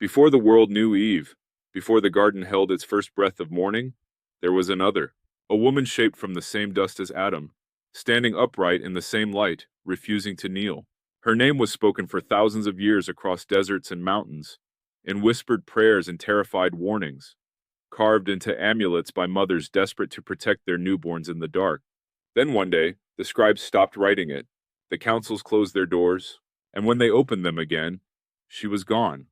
Before the world knew Eve, before the garden held its first breath of morning, there was another, a woman shaped from the same dust as Adam, standing upright in the same light, refusing to kneel. Her name was spoken for thousands of years across deserts and mountains, in whispered prayers and terrified warnings, carved into amulets by mothers desperate to protect their newborns in the dark. Then one day, the scribes stopped writing it, the councils closed their doors, and when they opened them again, she was gone,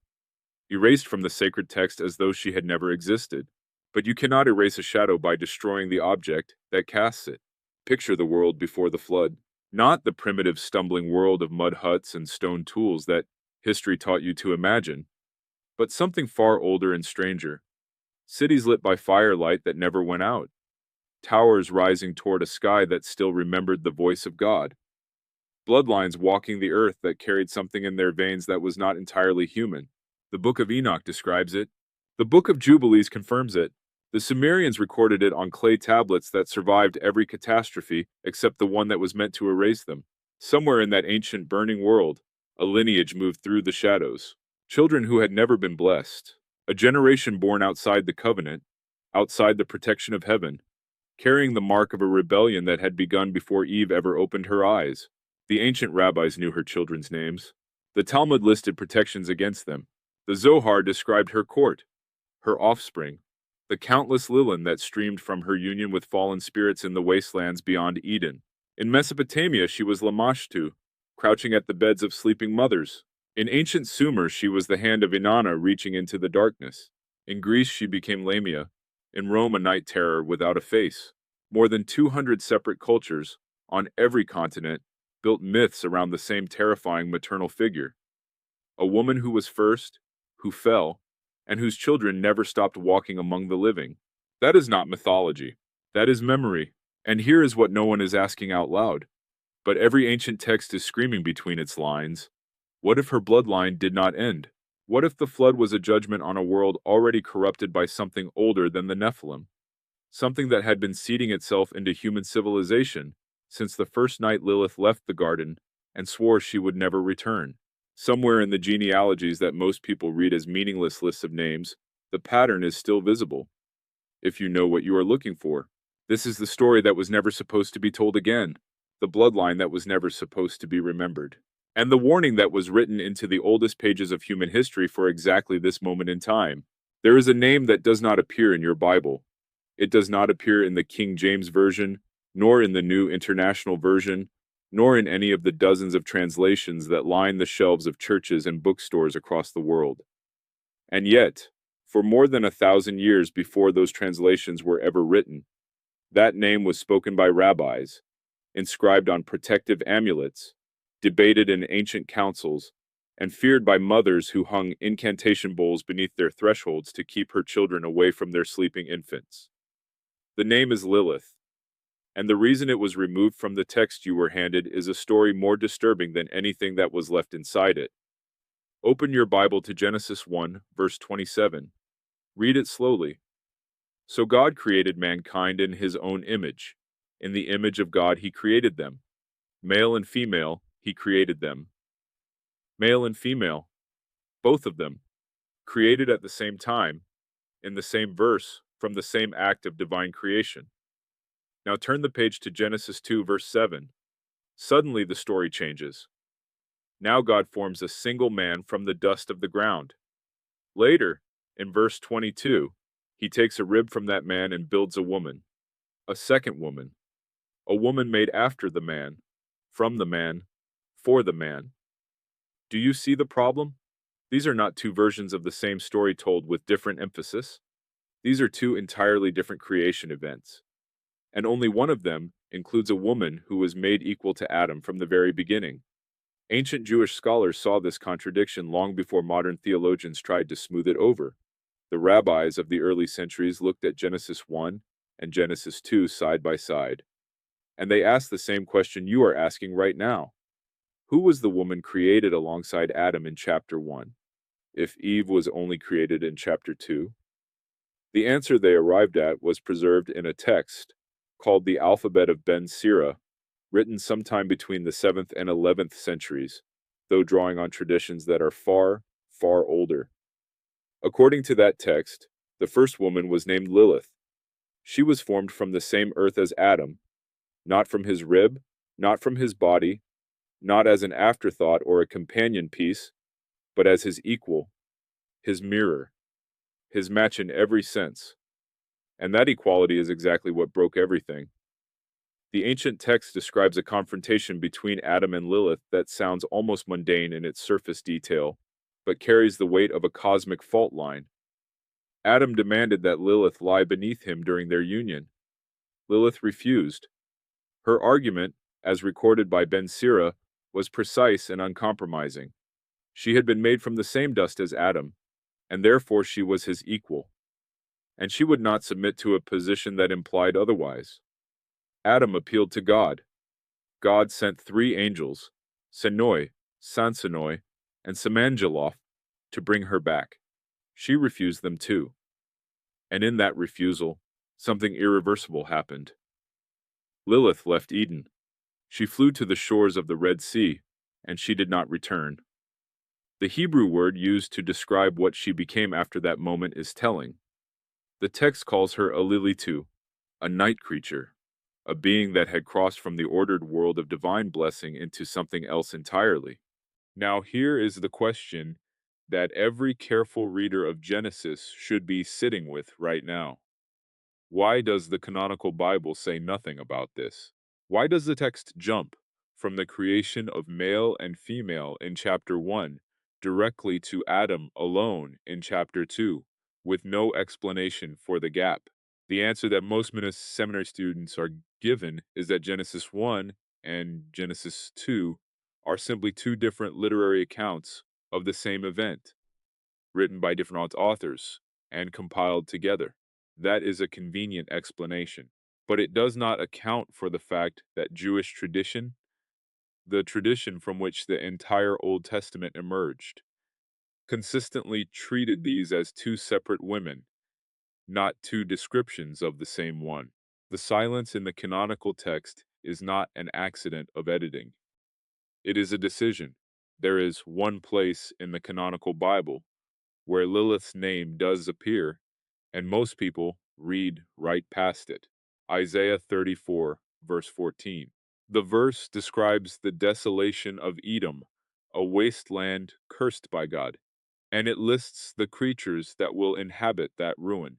erased from the sacred text as though she had never existed. But you cannot erase a shadow by destroying the object that casts it. Picture the world before the flood, not the primitive stumbling world of mud huts and stone tools that history taught you to imagine, but something far older and stranger. Cities lit by firelight that never went out, towers rising toward a sky that still remembered the voice of God, bloodlines walking the earth that carried something in their veins that was not entirely human. The Book of Enoch describes it. The Book of Jubilees confirms it. The Sumerians recorded it on clay tablets that survived every catastrophe except the one that was meant to erase them. Somewhere in that ancient burning world, a lineage moved through the shadows. Children who had never been blessed. A generation born outside the covenant, outside the protection of heaven, carrying the mark of a rebellion that had begun before Eve ever opened her eyes. The ancient rabbis knew her children's names. The Talmud listed protections against them. The Zohar described her court, her offspring, the countless Lilin that streamed from her union with fallen spirits in the wastelands beyond Eden. In Mesopotamia, she was Lamashtu, crouching at the beds of sleeping mothers. In ancient Sumer, she was the hand of Inanna reaching into the darkness. In Greece, she became Lamia. In Rome, a night terror without a face. More than 200 separate cultures, on every continent, built myths around the same terrifying maternal figure. A woman who was first, who fell, and whose children never stopped walking among the living. That is not mythology. That is memory. And here is what no one is asking out loud. But every ancient text is screaming between its lines. What if her bloodline did not end? What if the flood was a judgment on a world already corrupted by something older than the Nephilim? Something that had been seeding itself into human civilization since the first night Lilith left the garden and swore she would never return. Somewhere in the genealogies that most people read as meaningless lists of names, the pattern is still visible. If you know what you are looking for, this is the story that was never supposed to be told again, the bloodline that was never supposed to be remembered, and the warning that was written into the oldest pages of human history for exactly this moment in time. There is a name that does not appear in your Bible. It does not appear in the King James Version, nor in the New International Version, nor in any of the dozens of translations that line the shelves of churches and bookstores across the world. And yet, for more than 1,000 years before those translations were ever written, that name was spoken by rabbis, inscribed on protective amulets, debated in ancient councils, and feared by mothers who hung incantation bowls beneath their thresholds to keep her children away from their sleeping infants. The name is Lilith, and the reason it was removed from the text you were handed is a story more disturbing than anything that was left inside it. Open your Bible to Genesis 1, verse 27. Read it slowly. So God created mankind in his own image. In the image of God he created them. Male and female, he created them. Male and female, both of them, created at the same time, in the same verse, from the same act of divine creation. Now turn the page to Genesis 2, verse 7. Suddenly the story changes. Now God forms a single man from the dust of the ground. Later, in verse 22, he takes a rib from that man and builds a woman, a second woman, a woman made after the man, from the man, for the man. Do you see the problem? These are not two versions of the same story told with different emphasis. These are two entirely different creation events. And only one of them includes a woman who was made equal to Adam from the very beginning. Ancient Jewish scholars saw this contradiction long before modern theologians tried to smooth it over. The rabbis of the early centuries looked at Genesis 1 and Genesis 2 side by side, and they asked the same question you are asking right now. Who was the woman created alongside Adam in chapter 1, if Eve was only created in chapter 2? The answer they arrived at was preserved in a text called the Alphabet of Ben Sira, written sometime between the 7th and 11th centuries, though drawing on traditions that are far, far older. According to that text, the first woman was named Lilith. She was formed from the same earth as Adam, not from his rib, not from his body, not as an afterthought or a companion piece, but as his equal, his mirror, his match in every sense. And that equality is exactly what broke everything. The ancient text describes a confrontation between Adam and Lilith that sounds almost mundane in its surface detail, but carries the weight of a cosmic fault line. Adam demanded that Lilith lie beneath him during their union. Lilith refused. Her argument, as recorded by Ben Sira, was precise and uncompromising. She had been made from the same dust as Adam, and therefore she was his equal, and she would not submit to a position that implied otherwise. Adam appealed to God. God sent 3 angels, Senoi, Sansanoi, and Samanjaloth, to bring her back. She refused them too. And in that refusal, something irreversible happened. Lilith left Eden. She flew to the shores of the Red Sea, and she did not return. The Hebrew word used to describe what she became after that moment is telling. The text calls her a Lilitu, a night creature, a being that had crossed from the ordered world of divine blessing into something else entirely. Now here is the question that every careful reader of Genesis should be sitting with right now. Why does the canonical Bible say nothing about this? Why does the text jump from the creation of male and female in chapter 1 directly to Adam alone in chapter 2, with no explanation for the gap? The answer that most seminary students are given is that Genesis 1 and Genesis 2 are simply 2 different literary accounts of the same event, written by different authors and compiled together. That is a convenient explanation, but it does not account for the fact that Jewish tradition, the tradition from which the entire Old Testament emerged, consistently treated these as 2 separate women, not 2 descriptions of the same one. The silence in the canonical text is not an accident of editing. It is a decision. There is one place in the canonical Bible where Lilith's name does appear, and most people read right past it. Isaiah 34, verse 14. The verse describes the desolation of Edom, a wasteland cursed by God, and it lists the creatures that will inhabit that ruin.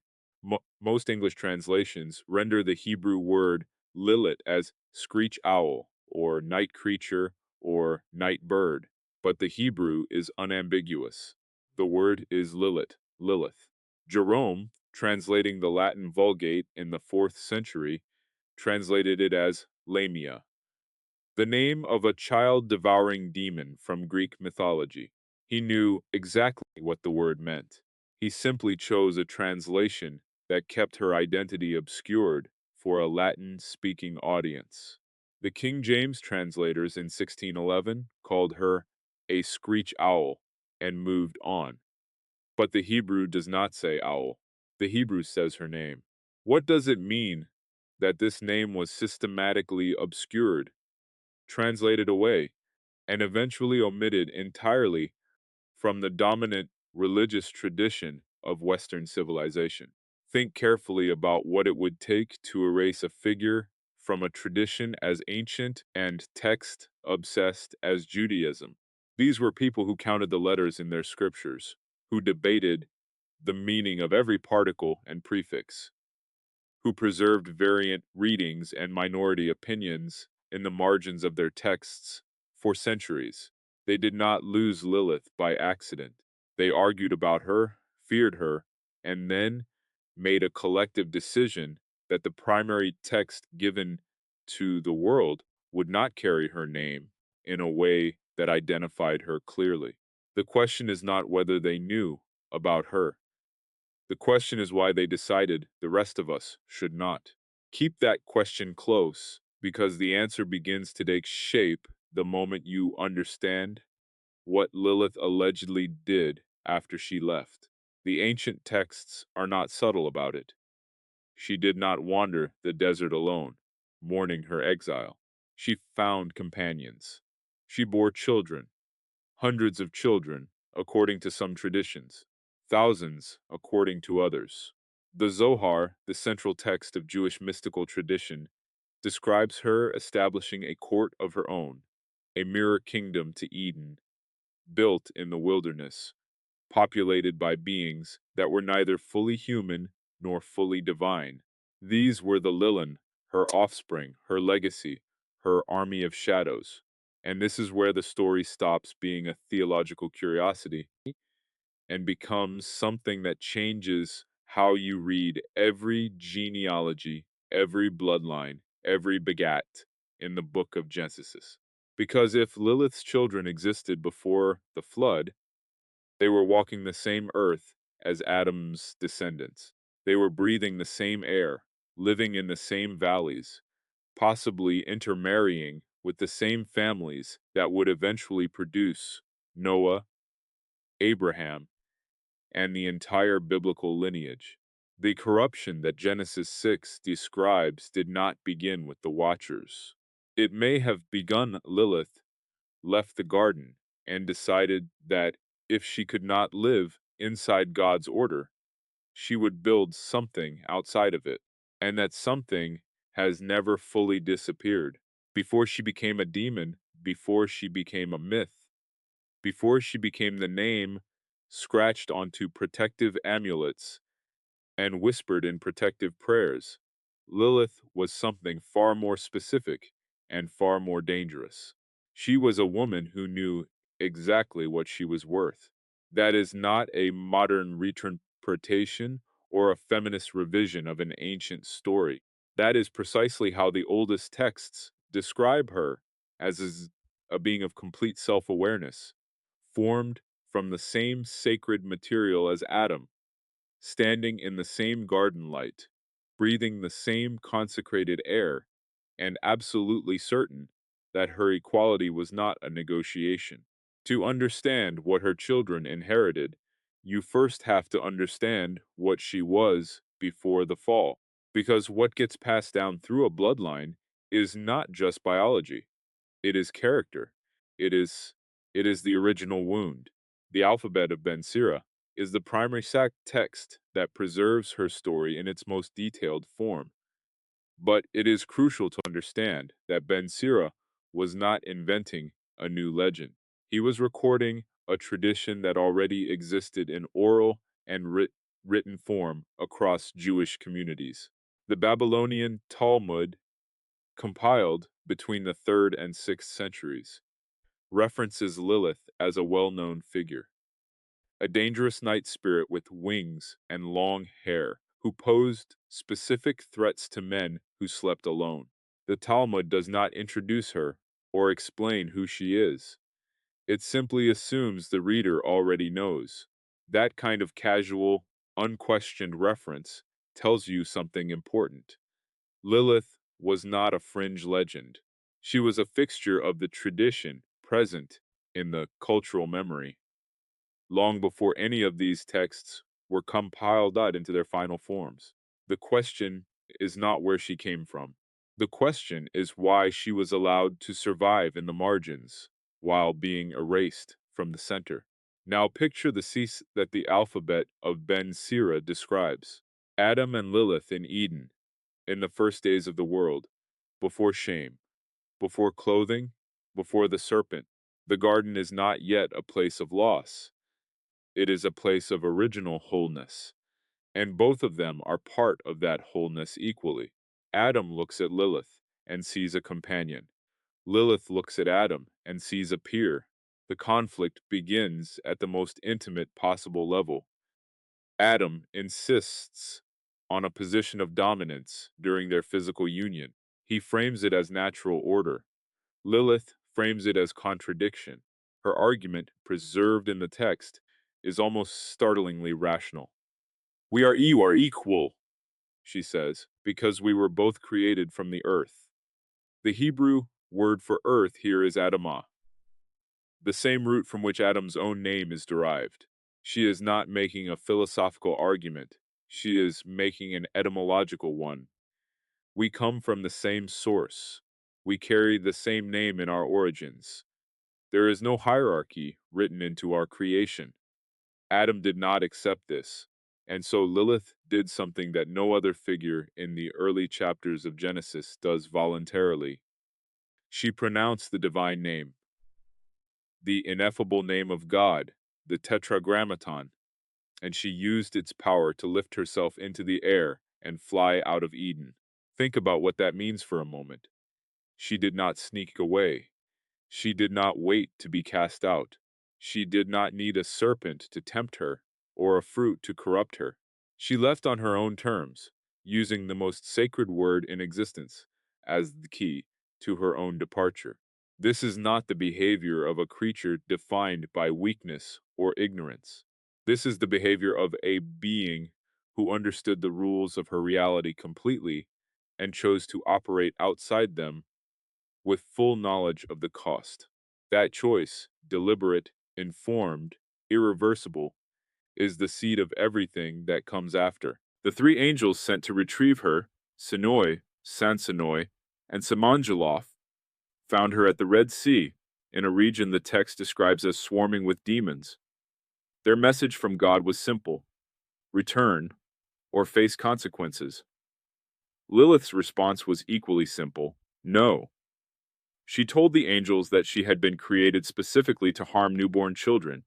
Most English translations render the Hebrew word Lilith as screech owl, or night creature, or night bird, but the Hebrew is unambiguous. The word is Lilith, Lilith. Jerome, translating the Latin Vulgate in the 4th century, translated it as Lamia, the name of a child-devouring demon from Greek mythology. He knew exactly what the word meant. He simply chose a translation that kept her identity obscured for a Latin-speaking audience. The King James translators in 1611 called her a screech owl and moved on. But the Hebrew does not say owl. The Hebrew says her name. What does it mean that this name was systematically obscured, translated away, and eventually omitted entirely from the dominant religious tradition of Western civilization? Think carefully about what it would take to erase a figure from a tradition as ancient and text-obsessed as Judaism. These were people who counted the letters in their scriptures, who debated the meaning of every particle and prefix, who preserved variant readings and minority opinions in the margins of their texts for centuries. They did not lose Lilith by accident. They argued about her, feared her, and then made a collective decision that the primary text given to the world would not carry her name in a way that identified her clearly. The question is not whether they knew about her. The question is why they decided the rest of us should not. Keep that question close, because the answer begins to take shape the moment you understand what Lilith allegedly did after she left. The ancient texts are not subtle about it. She did not wander the desert alone, mourning her exile. She found companions. She bore children, hundreds of children, according to some traditions. thousands, according to others. The Zohar, the central text of Jewish mystical tradition, describes her establishing a court of her own, a mirror kingdom to Eden, built in the wilderness, populated by beings that were neither fully human nor fully divine. These were the Lilin, her offspring, her legacy, her army of shadows. And this is where the story stops being a theological curiosity and becomes something that changes how you read every genealogy, every bloodline, every begat in the book of Genesis. Because if Lilith's children existed before the flood, they were walking the same earth as Adam's descendants. They were breathing the same air, living in the same valleys, possibly intermarrying with the same families that would eventually produce Noah, Abraham, and the entire biblical lineage. The corruption that Genesis 6 describes did not begin with the Watchers. It may have begun Lilith left the garden and decided that if she could not live inside God's order, she would build something outside of it, and that something has never fully disappeared. Before she became a demon, before she became a myth, before she became the name scratched onto protective amulets and whispered in protective prayers, Lilith was something far more specific and far more dangerous. She was a woman who knew exactly what she was worth. That is not a modern reinterpretation or a feminist revision of an ancient story. That is precisely how the oldest texts describe her as a being of complete self awareness, formed from the same sacred material as Adam, standing in the same garden light, breathing the same consecrated air, and absolutely certain that her equality was not a negotiation. To understand what her children inherited, you first have to understand what she was before the fall. Because what gets passed down through a bloodline is not just biology, it is character. It is it is the original wound. The alphabet of Ben Sira is the primary text that preserves her story in its most detailed form. But it is crucial to understand that Ben Sira was not inventing a new legend. He was recording a tradition that already existed in oral and written form across Jewish communities. The Babylonian Talmud, compiled between the 3rd and 6th centuries, references Lilith as a well-known figure, a dangerous night spirit with wings and long hair, who posed specific threats to men who slept alone. The Talmud does not introduce her or explain who she is. It simply assumes the reader already knows. That kind of casual, unquestioned reference tells you something important. Lilith was not a fringe legend. She was a fixture of the tradition present in the cultural memory, long before any of these texts were compiled out into their final forms. The question is not where she came from. The question is why she was allowed to survive in the margins while being erased from the center. Now picture the cease that the alphabet of Ben Sira describes. Adam and Lilith in Eden, in the first days of the world, before shame, before clothing, before the serpent. The garden is not yet a place of loss. It is a place of original wholeness, and both of them are part of that wholeness equally. Adam looks at Lilith and sees a companion. Lilith looks at Adam and sees a peer. The conflict begins at the most intimate possible level. Adam insists on a position of dominance during their physical union. He frames it as natural order. Lilith frames it as contradiction. Her argument, preserved in the text, is almost startlingly rational. You are equal, she says, because we were both created from the earth. The Hebrew word for earth here is Adamah, the same root from which Adam's own name is derived. She is not making a philosophical argument. She is making an etymological one. We come from the same source. We carry the same name in our origins. There is no hierarchy written into our creation. Adam did not accept this, and so Lilith did something that no other figure in the early chapters of Genesis does voluntarily. She pronounced the divine name, the ineffable name of God, the Tetragrammaton, and she used its power to lift herself into the air and fly out of Eden. Think about what that means for a moment. She did not sneak away. She did not wait to be cast out. She did not need a serpent to tempt her or a fruit to corrupt her. She left on her own terms, using the most sacred word in existence as the key to her own departure. This is not the behavior of a creature defined by weakness or ignorance. This is the behavior of a being who understood the rules of her reality completely and chose to operate outside them with full knowledge of the cost. That choice, deliberate, informed, irreversible, is the seed of everything that comes after. The three angels sent to retrieve her, Sinoi, Sansonoi, and Samanjaloth, found her at the Red Sea, in a region the text describes as swarming with demons. Their message from God was simple: return, or face consequences. Lilith's response was equally simple: no. She told the angels that she had been created specifically to harm newborn children,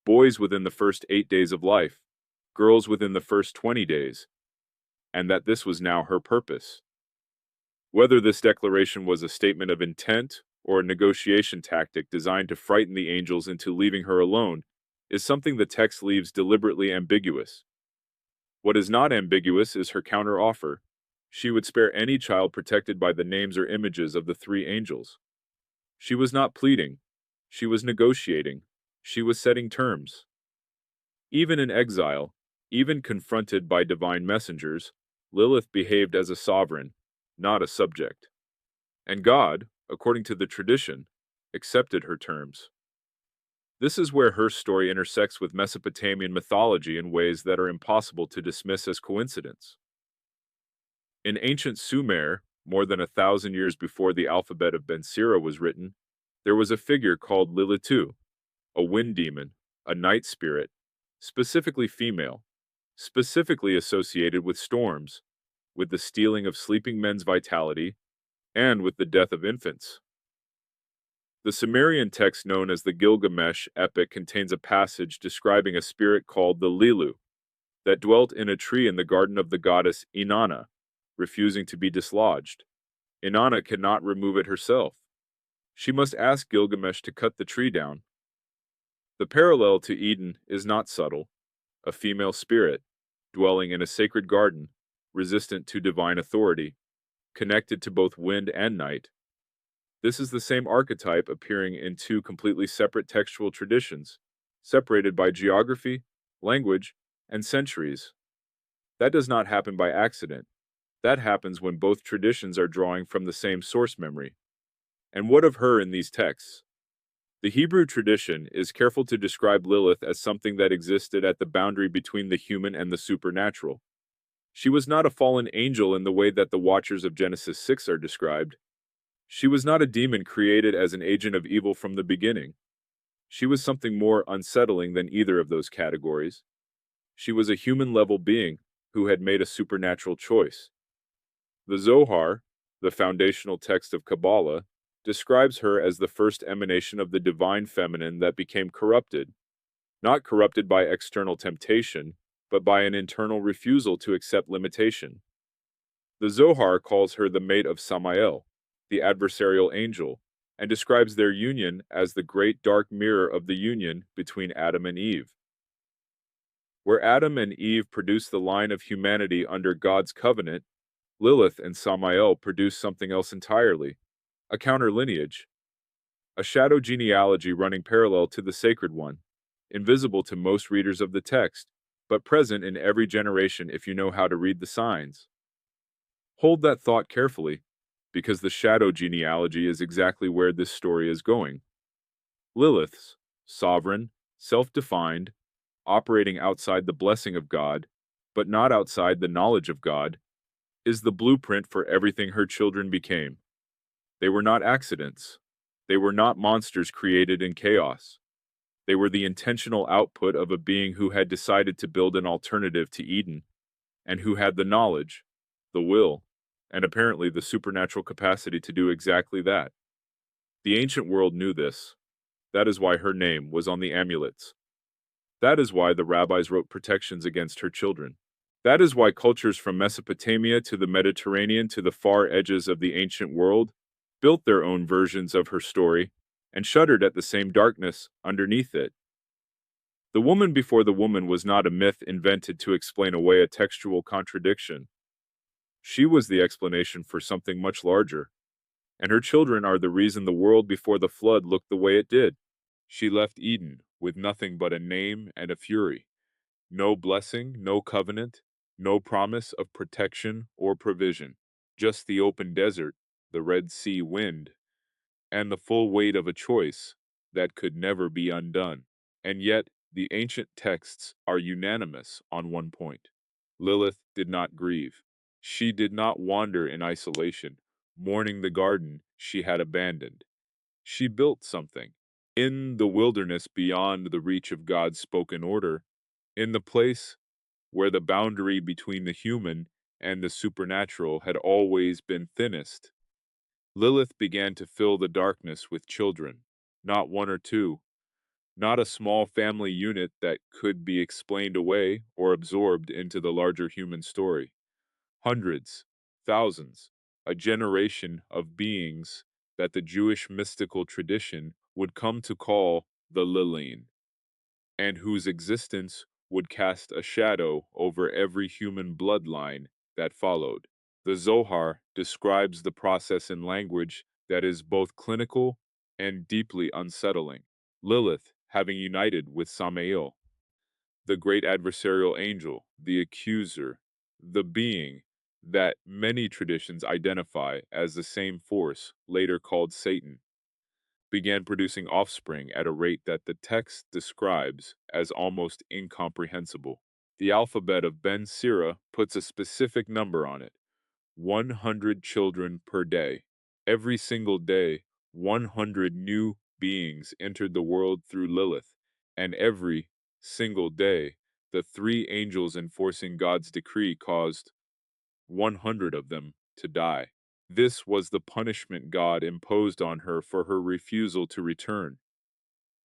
boys within the first 8 days of life, girls within the first 20 days, and that this was now her purpose. Whether this declaration was a statement of intent or a negotiation tactic designed to frighten the angels into leaving her alone is something the text leaves deliberately ambiguous. What is not ambiguous is her counter-offer. She would spare any child protected by the names or images of the three angels. She was not pleading. She was negotiating. She was setting terms. Even in exile, even confronted by divine messengers, Lilith behaved as a sovereign, not a subject. And God, according to the tradition, accepted her terms. This is where her story intersects with Mesopotamian mythology in ways that are impossible to dismiss as coincidence. In ancient Sumer, more than 1,000 years before the alphabet of Ben Sira was written, there was a figure called Lilith, a wind demon, a night spirit, specifically female, specifically associated with storms, with the stealing of sleeping men's vitality, and with the death of infants. The Sumerian text known as the Gilgamesh epic contains a passage describing a spirit called the Lilu, that dwelt in a tree in the garden of the goddess Inanna, refusing to be dislodged. Inanna cannot remove it herself. She must ask Gilgamesh to cut the tree down. The parallel to Eden is not subtle: a female spirit, dwelling in a sacred garden, resistant to divine authority, connected to both wind and night. This is the same archetype appearing in two completely separate textual traditions, separated by geography, language, and centuries. That does not happen by accident. That happens when both traditions are drawing from the same source memory. And what of her in these texts? The Hebrew tradition is careful to describe Lilith as something that existed at the boundary between the human and the supernatural. She was not a fallen angel in the way that the Watchers of Genesis 6 are described. She was not a demon created as an agent of evil from the beginning. She was something more unsettling than either of those categories. She was a human-level being who had made a supernatural choice. The Zohar, the foundational text of Kabbalah, describes her as the first emanation of the divine feminine that became corrupted, not corrupted by external temptation, but by an internal refusal to accept limitation. The Zohar calls her the mate of Samael, the adversarial angel, and describes their union as the great dark mirror of the union between Adam and Eve. Where Adam and Eve produced the line of humanity under God's covenant, Lilith and Samael produced something else entirely: a counter-lineage, a shadow genealogy running parallel to the sacred one, invisible to most readers of the text, but present in every generation if you know how to read the signs. Hold that thought carefully, because the shadow genealogy is exactly where this story is going. Lilith's, sovereign, self-defined, operating outside the blessing of God, but not outside the knowledge of God, is the blueprint for everything her children became. They were not accidents. They were not monsters created in chaos. They were the intentional output of a being who had decided to build an alternative to Eden, and who had the knowledge, the will, and apparently the supernatural capacity to do exactly that. The ancient world knew this. That is why her name was on the amulets. That is why the rabbis wrote protections against her children. That is why cultures from Mesopotamia to the Mediterranean to the far edges of the ancient world built their own versions of her story and shuddered at the same darkness underneath it. The woman before the woman was not a myth invented to explain away a textual contradiction. She was the explanation for something much larger, and her children are the reason the world before the flood looked the way it did. She left Eden with nothing but a name and a fury. No blessing, no covenant, no promise of protection or provision. Just the open desert, the Red Sea wind, and the full weight of a choice that could never be undone. And yet, the ancient texts are unanimous on one point. Lilith did not grieve. She did not wander in isolation, mourning the garden she had abandoned. She built something. In the wilderness beyond the reach of God's spoken order, in the place where the boundary between the human and the supernatural had always been thinnest, Lilith began to fill the darkness with children, not one or two, not a small family unit that could be explained away or absorbed into the larger human story. Hundreds, thousands, a generation of beings that the Jewish mystical tradition would come to call the Lilin, and whose existence would cast a shadow over every human bloodline that followed. The Zohar describes the process in language that is both clinical and deeply unsettling. Lilith, having united with Samael, the great adversarial angel, the accuser, the being that many traditions identify as the same force, later called Satan, began producing offspring at a rate that the text describes as almost incomprehensible. The alphabet of Ben Sira puts a specific number on it: 100 children per day. Every single day, 100 new beings entered the world through Lilith, and every single day, the three angels enforcing God's decree caused 100 of them to die. This was the punishment God imposed on her for her refusal to return.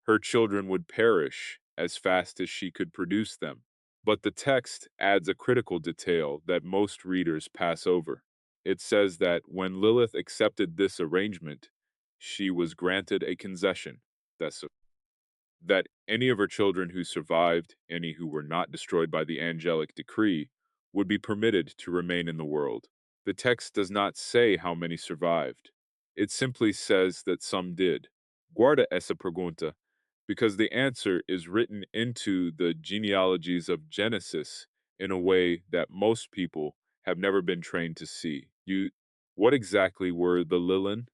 Her children would perish as fast as she could produce them. But the text adds a critical detail that most readers pass over. It says that when Lilith accepted this arrangement, she was granted a concession. That's that any of her children who survived, any who were not destroyed by the angelic decree, would be permitted to remain in the world. The text does not say how many survived. It simply says that some did. Guarda essa pergunta, because the answer is written into the genealogies of Genesis in a way that most people have never been trained to see. What exactly were the Lilin?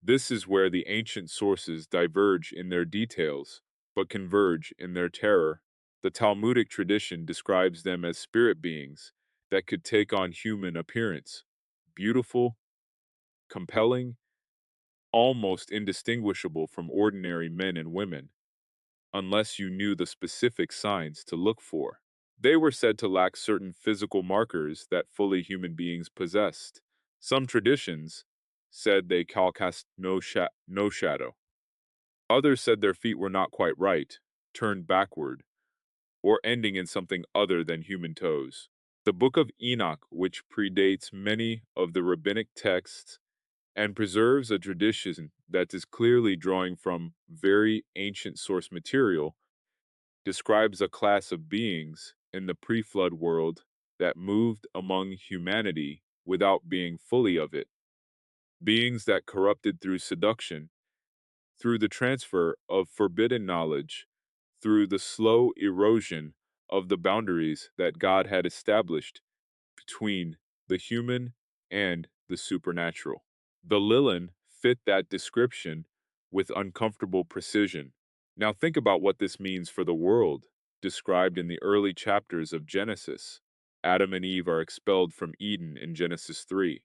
This is where the ancient sources diverge in their details, but converge in their terror. The Talmudic tradition describes them as spirit beings that could take on human appearance, beautiful, compelling, almost indistinguishable from ordinary men and women, unless you knew the specific signs to look for. They were said to lack certain physical markers that fully human beings possessed. Some traditions said they cast no shadow. Others said their feet were not quite right, turned backward, or ending in something other than human toes. The Book of Enoch, which predates many of the rabbinic texts and preserves a tradition that is clearly drawing from very ancient source material, describes a class of beings in the pre-flood world that moved among humanity without being fully of it. Beings that corrupted through seduction, through the transfer of forbidden knowledge, through the slow erosion of the boundaries that God had established between the human and the supernatural. The Lilin fit that description with uncomfortable precision. Now think about what this means for the world, described in the early chapters of Genesis. Adam and Eve are expelled from Eden in Genesis 3.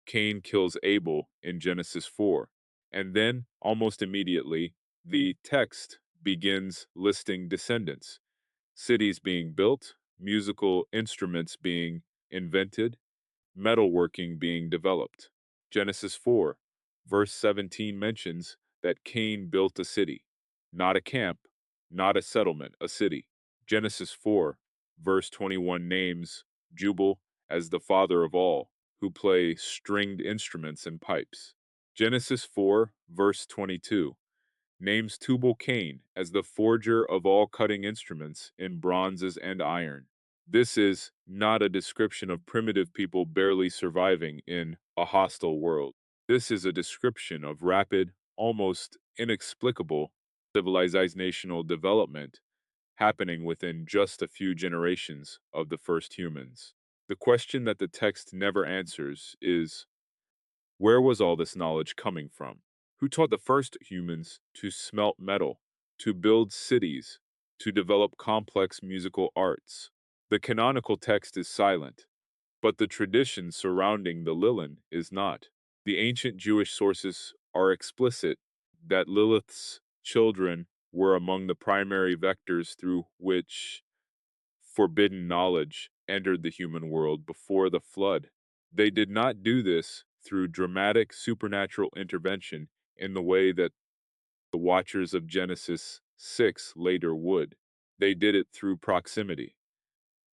Cain kills Abel in Genesis 4. And then, almost immediately, the text begins listing descendants, cities being built, musical instruments being invented, metalworking being developed. Genesis 4, verse 17 mentions that Cain built a city, not a camp, not a settlement, a city. Genesis 4, verse 21 names Jubal as the father of all, who play stringed instruments and pipes. Genesis 4, verse 22 names Tubal Cain as the forger of all cutting instruments in bronzes and iron. This is not a description of primitive people barely surviving in a hostile world. This is a description of rapid, almost inexplicable civilizational development happening within just a few generations of the first humans. The question that the text never answers is, where was all this knowledge coming from? Who taught the first humans to smelt metal, to build cities, to develop complex musical arts? The canonical text is silent, but the tradition surrounding the Lilin is not. The ancient Jewish sources are explicit that Lilith's children were among the primary vectors through which forbidden knowledge entered the human world before the flood. They did not do this through dramatic supernatural intervention in the way that the Watchers of Genesis 6 later would. They did it through proximity,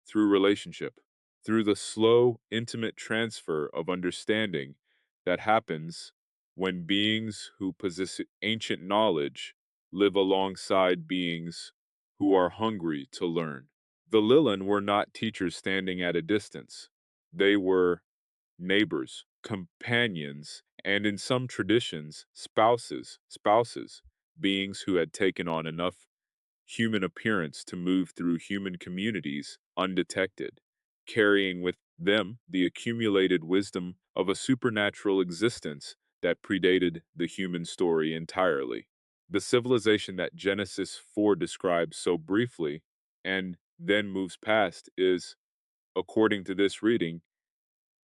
through relationship, through the slow, intimate transfer of understanding that happens when beings who possess ancient knowledge live alongside beings who are hungry to learn. The Lilin were not teachers standing at a distance. They were neighbors, companions, and in some traditions, spouses, beings who had taken on enough human appearance to move through human communities undetected, carrying with them the accumulated wisdom of a supernatural existence that predated the human story entirely. The civilization that Genesis 4 describes so briefly and then moves past is, according to this reading,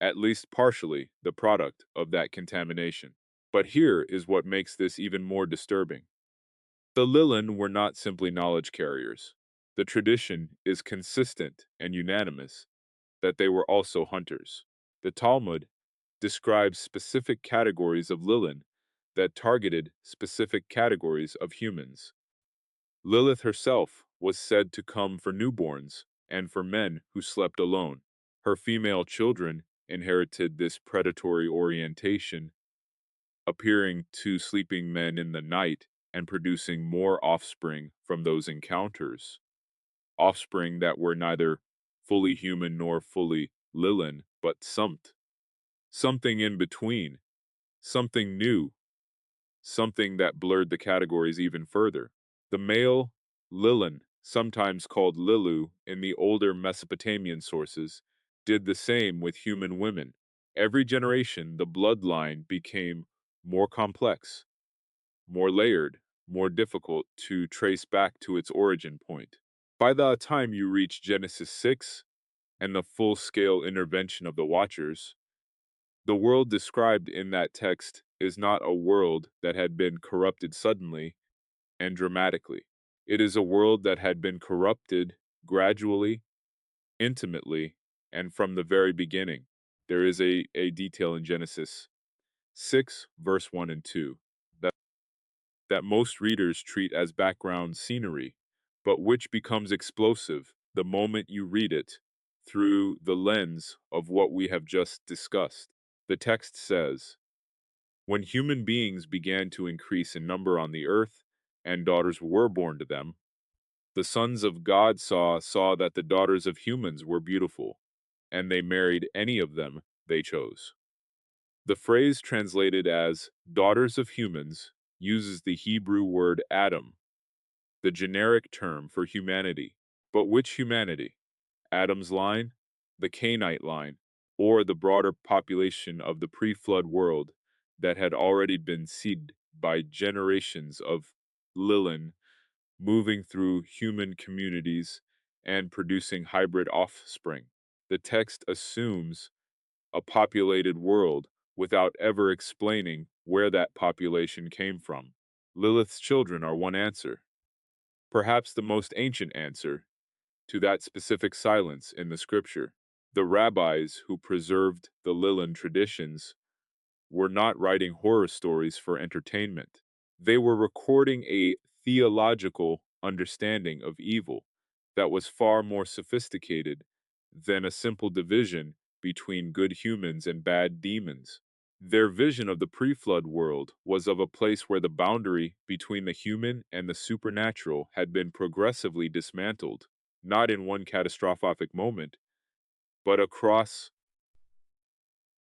at least partially the product of that contamination. But here is what makes this even more disturbing. The Lilin were not simply knowledge carriers. The tradition is consistent and unanimous that they were also hunters. The Talmud describes specific categories of Lilin that targeted specific categories of humans. Lilith herself was said to come for newborns and for men who slept alone. Her female children inherited this predatory orientation, appearing to sleeping men in the night and producing more offspring from those encounters. Offspring that were neither fully human nor fully Lilin, but something in between, something new, something that blurred the categories even further. The male Lilin, sometimes called Lilu in the older Mesopotamian sources, did the same with human women. Every generation, the bloodline became more complex, more layered, more difficult to trace back to its origin point. By the time you reach Genesis 6 and the full-scale intervention of the Watchers, the world described in that text is not a world that had been corrupted suddenly and dramatically. It is a world that had been corrupted gradually, intimately, and from the very beginning. There is a detail in Genesis 6, verse 1 and 2, that most readers treat as background scenery, but which becomes explosive the moment you read it through the lens of what we have just discussed. The text says, when human beings began to increase in number on the earth, and daughters were born to them, the sons of God saw that the daughters of humans were beautiful, and they married any of them they chose. The phrase translated as daughters of humans uses the Hebrew word Adam, the generic term for humanity. But which humanity? Adam's line, the Cainite line, or the broader population of the pre-flood world that had already been seeded by generations of Lilin moving through human communities and producing hybrid offspring. The text assumes a populated world without ever explaining where that population came from. Lilith's children are one answer. perhaps the most ancient answer to that specific silence in the scripture. The rabbis who preserved the Lilin traditions were not writing horror stories for entertainment. They were recording a theological understanding of evil that was far more sophisticated than a simple division between good humans and bad demons. Their vision of the pre-flood world was of a place where the boundary between the human and the supernatural had been progressively dismantled, not in one catastrophic moment, but across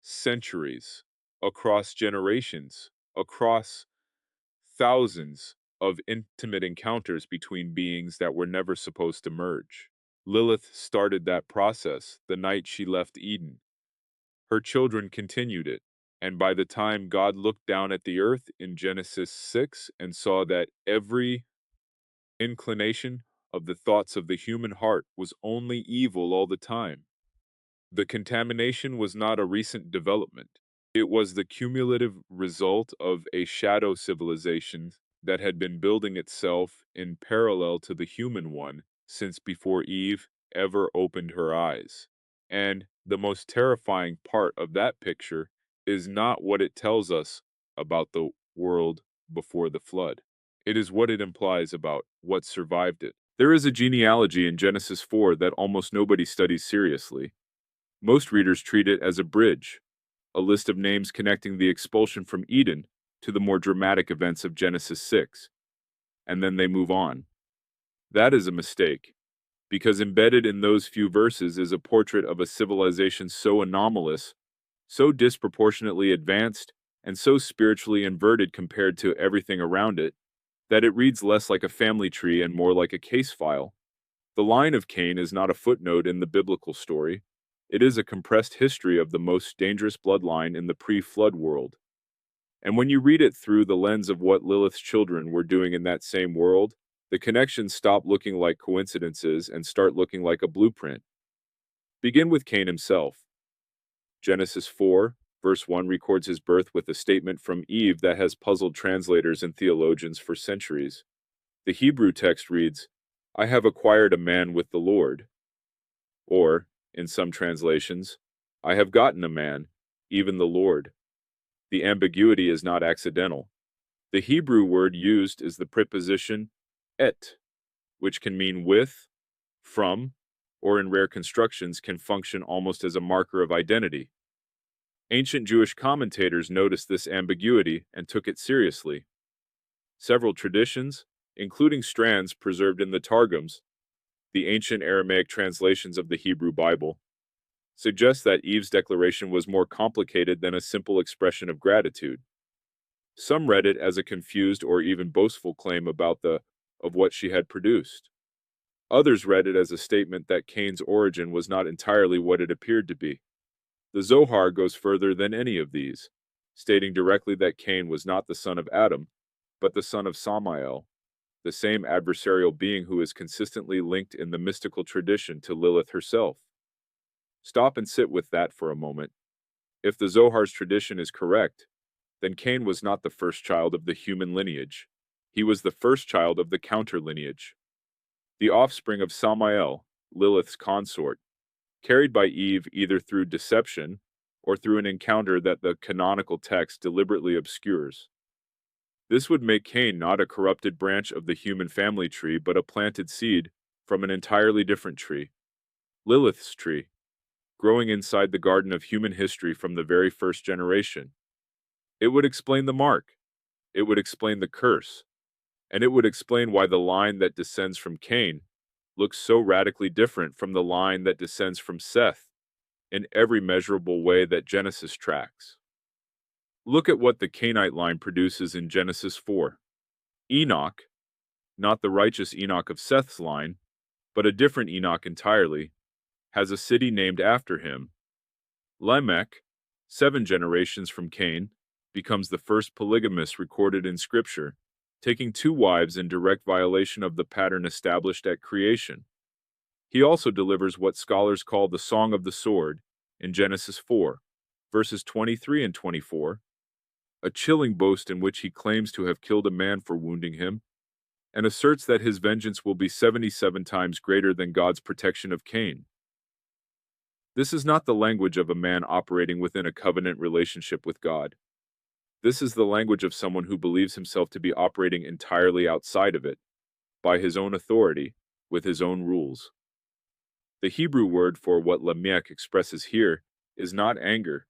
centuries, across generations, across thousands of intimate encounters between beings that were never supposed to merge. Lilith started that process the night she left Eden. Her children continued it, and by the time God looked down at the earth in Genesis 6 and saw that every inclination of the thoughts of the human heart was only evil all the time, the contamination was not a recent development. It was the cumulative result of a shadow civilization that had been building itself in parallel to the human one since before Eve ever opened her eyes. And the most terrifying part of that picture is not what it tells us about the world before the flood. It is what it implies about what survived it. There is a genealogy in Genesis 4 that almost nobody studies seriously. Most readers treat it as a bridge, a list of names connecting the expulsion from Eden to the more dramatic events of Genesis 6, and then they move on. That is a mistake, because embedded in those few verses is a portrait of a civilization so anomalous, so disproportionately advanced, and so spiritually inverted compared to everything around it, that it reads less like a family tree and more like a case file. The line of Cain is not a footnote in the biblical story. It is a compressed history of the most dangerous bloodline in the pre-flood world. And when you read it through the lens of what Lilith's children were doing in that same world, the connections stop looking like coincidences and start looking like a blueprint. Begin with Cain himself. Genesis 4, verse 1 records his birth with a statement from Eve that has puzzled translators and theologians for centuries. The Hebrew text reads, "I have acquired a man with the Lord." Or, in some translations, "I have gotten a man, even the Lord." The ambiguity is not accidental. The Hebrew word used is the preposition et, which can mean with, from, or in rare constructions can function almost as a marker of identity. Ancient Jewish commentators noticed this ambiguity and took it seriously. Several traditions, including strands preserved in the Targums, the ancient Aramaic translations of the Hebrew Bible, suggest that Eve's declaration was more complicated than a simple expression of gratitude. Some read it as a confused or even boastful claim about of what she had produced. Others read it as a statement that Cain's origin was not entirely what it appeared to be. The Zohar goes further than any of these, stating directly that Cain was not the son of Adam, but the son of Samael, the same adversarial being who is consistently linked in the mystical tradition to Lilith herself. Stop and sit with that for a moment. If the Zohar's tradition is correct, then Cain was not the first child of the human lineage. He was the first child of the counter lineage, the offspring of Samael, Lilith's consort, carried by Eve either through deception or through an encounter that the canonical text deliberately obscures. This would make Cain not a corrupted branch of the human family tree, but a planted seed from an entirely different tree, Lilith's tree, growing inside the garden of human history from the very first generation. It would explain the mark, it would explain the curse, and it would explain why the line that descends from Cain looks so radically different from the line that descends from Seth in every measurable way that Genesis tracks. Look at what the Cainite line produces in Genesis 4. Enoch, not the righteous Enoch of Seth's line, but a different Enoch entirely, has a city named after him. Lamech, 7 generations from Cain, becomes the first polygamist recorded in Scripture, taking 2 wives in direct violation of the pattern established at creation. He also delivers what scholars call the Song of the Sword in Genesis 4, verses 23 and 24, a chilling boast in which he claims to have killed a man for wounding him, and asserts that his vengeance will be 77 times greater than God's protection of Cain. This is not the language of a man operating within a covenant relationship with God. This is the language of someone who believes himself to be operating entirely outside of it, by his own authority, with his own rules. The Hebrew word for what Lamech expresses here is not anger.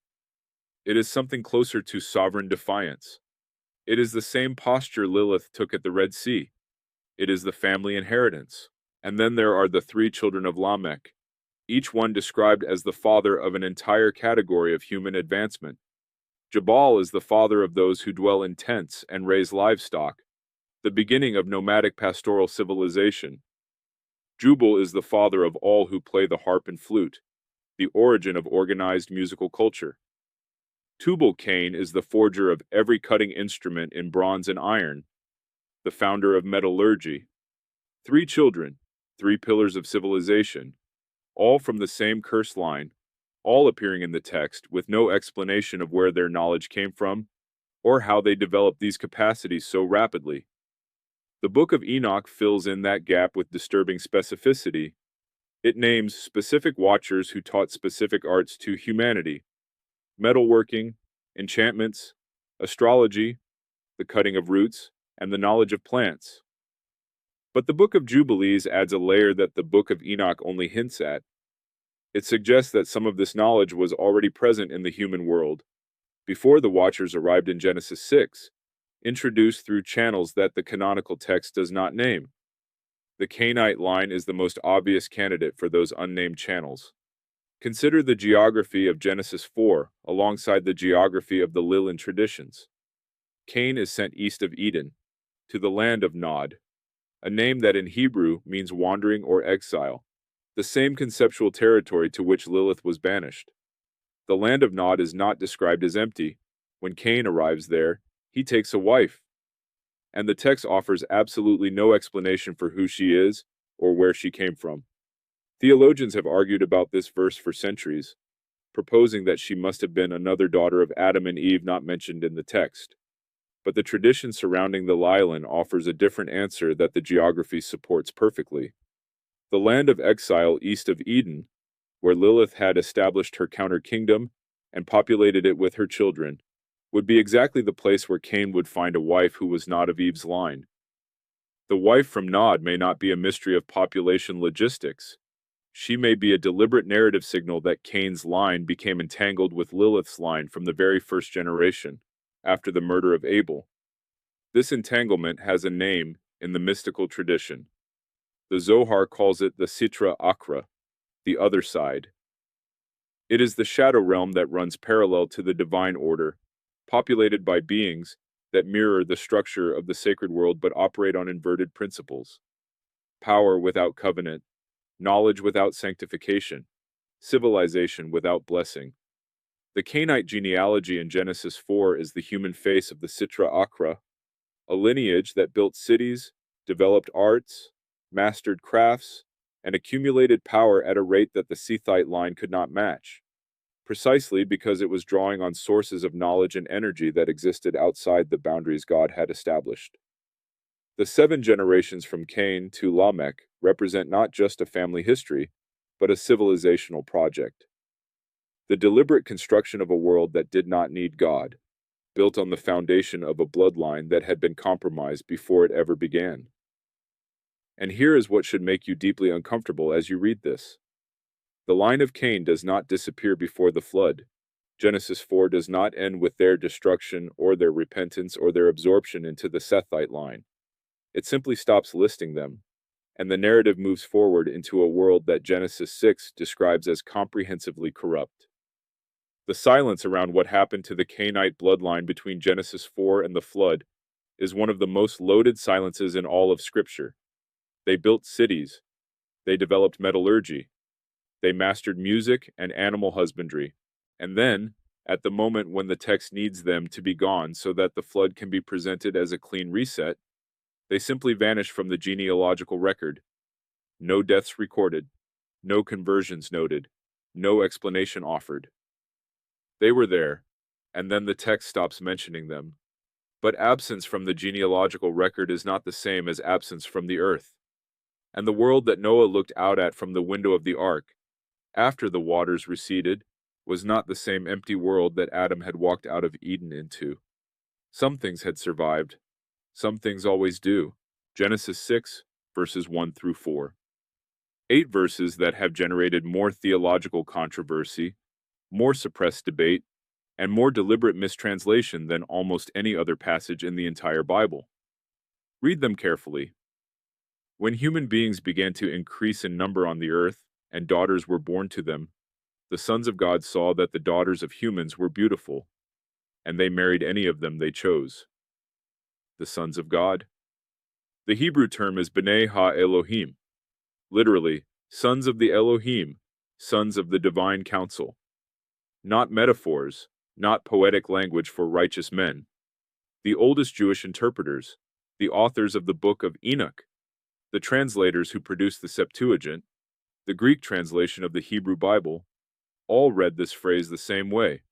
It is something closer to sovereign defiance. It is the same posture Lilith took at the Red Sea. It is the family inheritance. And then there are the three children of Lamech, each one described as the father of an entire category of human advancement. Jabal is the father of those who dwell in tents and raise livestock, the beginning of nomadic pastoral civilization. Jubal is the father of all who play the harp and flute, the origin of organized musical culture. Tubal-Cain is the forger of every cutting instrument in bronze and iron, the founder of metallurgy. Three children, three pillars of civilization, all from the same curse line, all appearing in the text with no explanation of where their knowledge came from or how they developed these capacities so rapidly. The Book of Enoch fills in that gap with disturbing specificity. It names specific watchers who taught specific arts to humanity: metalworking, enchantments, astrology, the cutting of roots, and the knowledge of plants. But the Book of Jubilees adds a layer that the Book of Enoch only hints at. It suggests that some of this knowledge was already present in the human world, before the Watchers arrived in Genesis 6, introduced through channels that the canonical text does not name. The Cainite line is the most obvious candidate for those unnamed channels. Consider the geography of Genesis 4 alongside the geography of the Lilin traditions. Cain is sent east of Eden, to the land of Nod, a name that in Hebrew means wandering or exile, the same conceptual territory to which Lilith was banished. The land of Nod is not described as empty. When Cain arrives there, he takes a wife, and the text offers absolutely no explanation for who she is or where she came from. Theologians have argued about this verse for centuries, proposing that she must have been another daughter of Adam and Eve not mentioned in the text. But the tradition surrounding the Lilin offers a different answer that the geography supports perfectly. The land of exile east of Eden, where Lilith had established her counter-kingdom and populated it with her children, would be exactly the place where Cain would find a wife who was not of Eve's line. The wife from Nod may not be a mystery of population logistics. She may be a deliberate narrative signal that Cain's line became entangled with Lilith's line from the very first generation, after the murder of Abel. This entanglement has a name in the mystical tradition. The Zohar calls it the Sitra Achra, the other side. It is the shadow realm that runs parallel to the divine order, populated by beings that mirror the structure of the sacred world but operate on inverted principles. Power without covenant, knowledge without sanctification, civilization without blessing. The Cainite genealogy in Genesis 4 is the human face of the Sitra Achra, a lineage that built cities, developed arts, mastered crafts, and accumulated power at a rate that the Sethite line could not match, precisely because it was drawing on sources of knowledge and energy that existed outside the boundaries God had established. The 7 generations from Cain to Lamech represent not just a family history, but a civilizational project. The deliberate construction of a world that did not need God, built on the foundation of a bloodline that had been compromised before it ever began. And here is what should make you deeply uncomfortable as you read this. The line of Cain does not disappear before the flood. Genesis 4 does not end with their destruction or their repentance or their absorption into the Sethite line. It simply stops listing them, and the narrative moves forward into a world that Genesis 6 describes as comprehensively corrupt. The silence around what happened to the Cainite bloodline between Genesis 4 and the flood is one of the most loaded silences in all of Scripture. They built cities. They developed metallurgy. They mastered music and animal husbandry. And then, at the moment when the text needs them to be gone so that the flood can be presented as a clean reset, they simply vanish from the genealogical record. No deaths recorded, no conversions noted, no explanation offered. They were there, and then the text stops mentioning them. But absence from the genealogical record is not the same as absence from the earth. And the world that Noah looked out at from the window of the ark, after the waters receded, was not the same empty world that Adam had walked out of Eden into. Some things had survived. Some things always do. Genesis 6, verses 1 through 4. 8 verses that have generated more theological controversy, more suppressed debate, and more deliberate mistranslation than almost any other passage in the entire Bible. Read them carefully. When human beings began to increase in number on the earth, and daughters were born to them, the sons of God saw that the daughters of humans were beautiful, and they married any of them they chose. The sons of God. The Hebrew term is B'nai Ha-Elohim, literally, sons of the Elohim, sons of the divine council. Not metaphors, not poetic language for righteous men. The oldest Jewish interpreters, the authors of the Book of Enoch, the translators who produced the Septuagint, the Greek translation of the Hebrew Bible, all read this phrase the same way.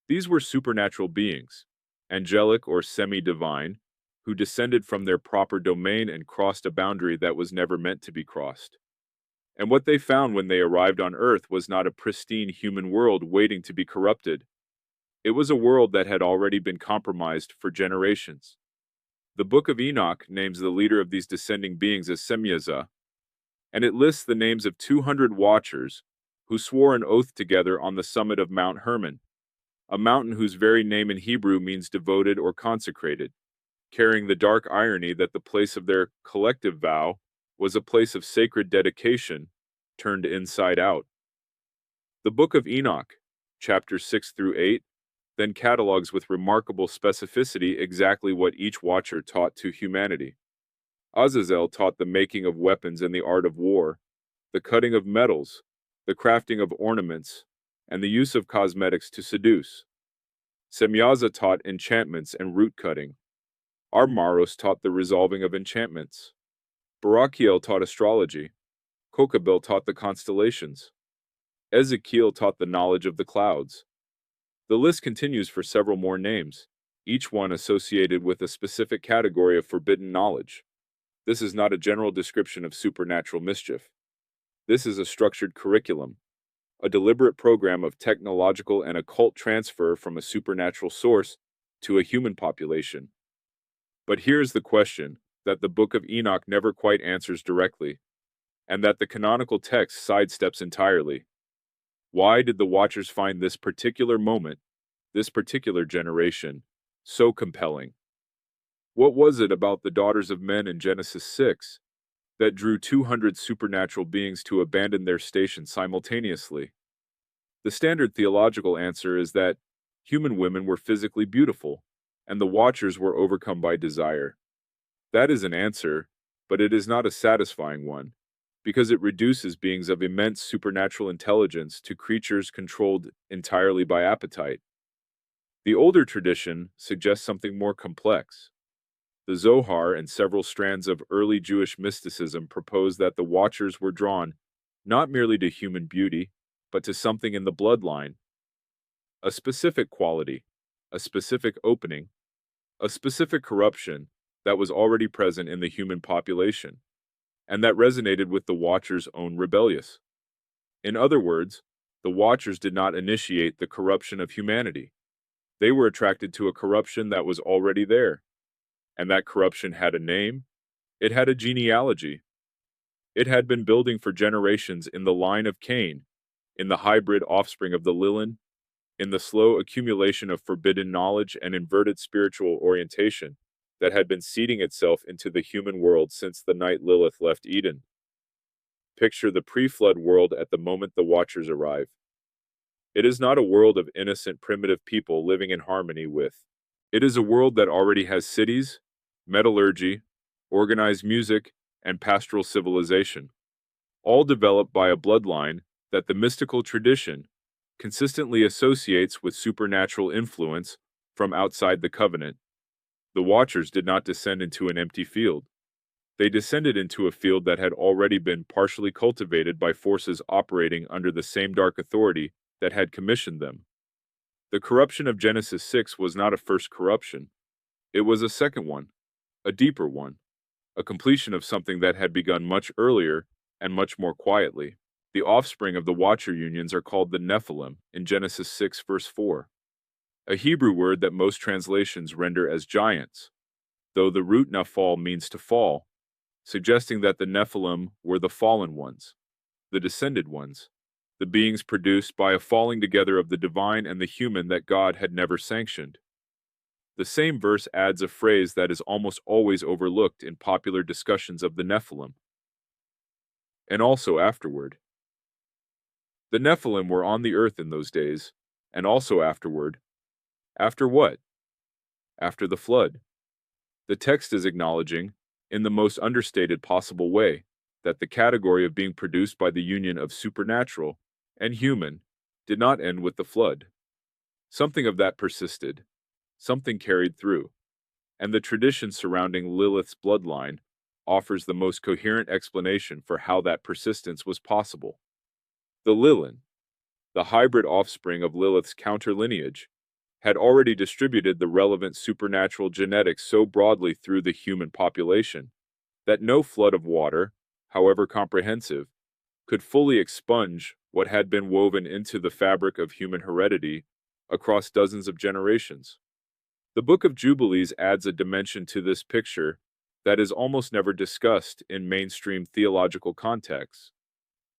These were supernatural beings, angelic or semi-divine, who descended from their proper domain and crossed a boundary that was never meant to be crossed. And what they found when they arrived on earth was not a pristine human world waiting to be corrupted. It was a world that had already been compromised for generations. The Book of Enoch names the leader of these descending beings as Semyaza, and it lists the names of 200 watchers who swore an oath together on the summit of Mount Hermon, a mountain whose very name in Hebrew means devoted or consecrated, carrying the dark irony that the place of their collective vow was a place of sacred dedication turned inside out. The Book of Enoch, chapters 6 through 8, then catalogs with remarkable specificity exactly what each watcher taught to humanity. Azazel taught the making of weapons and the art of war, the cutting of metals, the crafting of ornaments, and the use of cosmetics to seduce. Semyaza taught enchantments and root cutting. Armaros taught the resolving of enchantments. Barachiel taught astrology. Kokabel taught the constellations. Ezekiel taught the knowledge of the clouds. The list continues for several more names, each one associated with a specific category of forbidden knowledge. This is not a general description of supernatural mischief. This is a structured curriculum, a deliberate program of technological and occult transfer from a supernatural source to a human population. But here's the question that the Book of Enoch never quite answers directly, and that the canonical text sidesteps entirely. Why did the Watchers find this particular moment, this particular generation, so compelling? What was it about the daughters of men in Genesis 6 that drew 200 supernatural beings to abandon their station simultaneously? The standard theological answer is that human women were physically beautiful, and the Watchers were overcome by desire. That is an answer, but it is not a satisfying one, because it reduces beings of immense supernatural intelligence to creatures controlled entirely by appetite. The older tradition suggests something more complex. The Zohar and several strands of early Jewish mysticism propose that the Watchers were drawn not merely to human beauty, but to something in the bloodline, a specific quality, a specific opening, a specific corruption that was already present in the human population, and that resonated with the Watchers' own rebellious. In other words, the Watchers did not initiate the corruption of humanity. They were attracted to a corruption that was already there. And that corruption had a name, it had a genealogy. It had been building for generations in the line of Cain, in the hybrid offspring of the Lilin, in the slow accumulation of forbidden knowledge and inverted spiritual orientation that had been seeding itself into the human world since the night Lilith left Eden. Picture the pre-flood world at the moment the Watchers arrive. It is not a world of innocent primitive people living in harmony with. It is a world that already has cities, metallurgy, organized music, and pastoral civilization, all developed by a bloodline that the mystical tradition consistently associates with supernatural influence from outside the covenant. The Watchers did not descend into an empty field. They descended into a field that had already been partially cultivated by forces operating under the same dark authority that had commissioned them. The corruption of Genesis 6 was not a first corruption. It was a second one, a deeper one, a completion of something that had begun much earlier and much more quietly. The offspring of the Watcher unions are called the Nephilim in Genesis 6, verse 4, a Hebrew word that most translations render as giants, though the root nephal means to fall, suggesting that the Nephilim were the fallen ones, the descended ones, the beings produced by a falling together of the divine and the human that God had never sanctioned. The same verse adds a phrase that is almost always overlooked in popular discussions of the Nephilim, and also afterward. The Nephilim were on the earth in those days, and also afterward. After what? After the flood. The text is acknowledging, in the most understated possible way, that the category of being produced by the union of supernatural and human did not end with the flood. Something of that persisted, something carried through, and the tradition surrounding Lilith's bloodline offers the most coherent explanation for how that persistence was possible. The Lilin, the hybrid offspring of Lilith's counter-lineage, had already distributed the relevant supernatural genetics so broadly through the human population that no flood of water, however comprehensive, could fully expunge what had been woven into the fabric of human heredity across dozens of generations. The Book of Jubilees adds a dimension to this picture that is almost never discussed in mainstream theological contexts.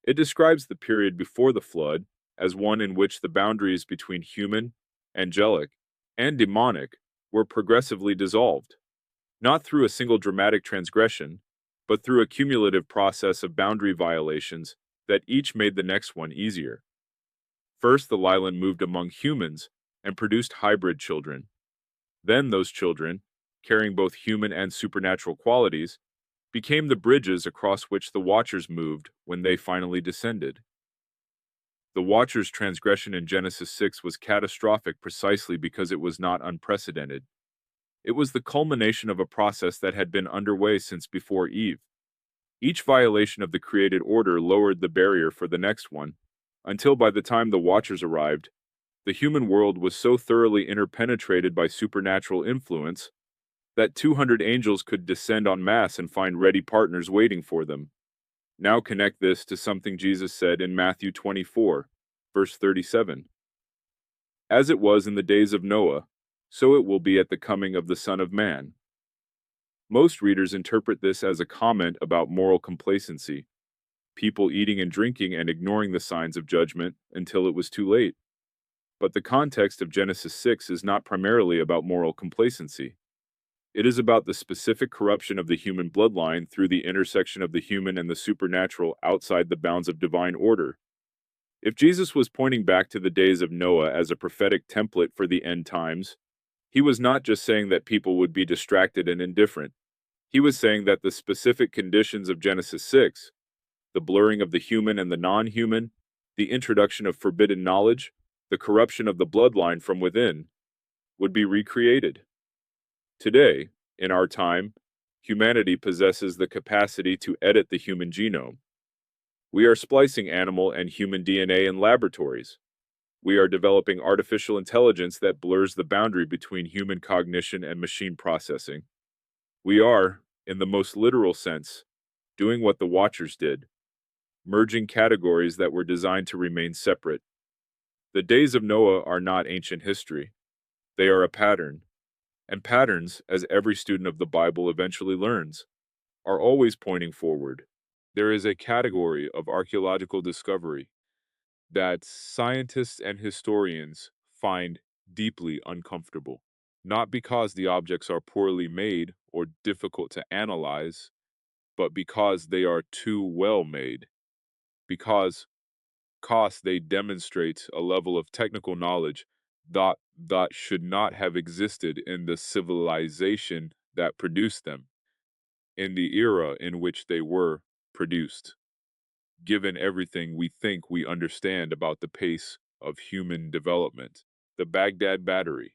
It describes the period before the flood as one in which the boundaries between human, angelic, and demonic were progressively dissolved, not through a single dramatic transgression, but through a cumulative process of boundary violations that each made the next one easier. First, the Lilin moved among humans and produced hybrid children. Then those children, carrying both human and supernatural qualities, became the bridges across which the Watchers moved when they finally descended. The Watchers' transgression in Genesis 6 was catastrophic precisely because it was not unprecedented. It was the culmination of a process that had been underway since before Eve. Each violation of the created order lowered the barrier for the next one, until by the time the Watchers arrived, the human world was so thoroughly interpenetrated by supernatural influence that 200 angels could descend en masse and find ready partners waiting for them. Now connect this to something Jesus said in Matthew 24, verse 37. As it was in the days of Noah, so it will be at the coming of the Son of Man. Most readers interpret this as a comment about moral complacency, people eating and drinking and ignoring the signs of judgment until it was too late. But the context of Genesis 6 is not primarily about moral complacency. It is about the specific corruption of the human bloodline through the intersection of the human and the supernatural outside the bounds of divine order. If Jesus was pointing back to the days of Noah as a prophetic template for the end times, he was not just saying that people would be distracted and indifferent. He was saying that the specific conditions of Genesis 6, the blurring of the human and the non-human, the introduction of forbidden knowledge, the corruption of the bloodline from within, would be recreated. Today, in our time, humanity possesses the capacity to edit the human genome. We are splicing animal and human DNA in laboratories. We are developing artificial intelligence that blurs the boundary between human cognition and machine processing. We are, in the most literal sense, doing what the Watchers did, merging categories that were designed to remain separate. The days of Noah are not ancient history. They are a pattern. And patterns, as every student of the Bible eventually learns, are always pointing forward. There is a category of archaeological discovery that scientists and historians find deeply uncomfortable, not because the objects are poorly made or difficult to analyze, but because they are too well made, because they demonstrate a level of technical knowledge that should not have existed in the civilization that produced them, in the era in which they were produced. Given everything we think we understand about the pace of human development, the Baghdad battery,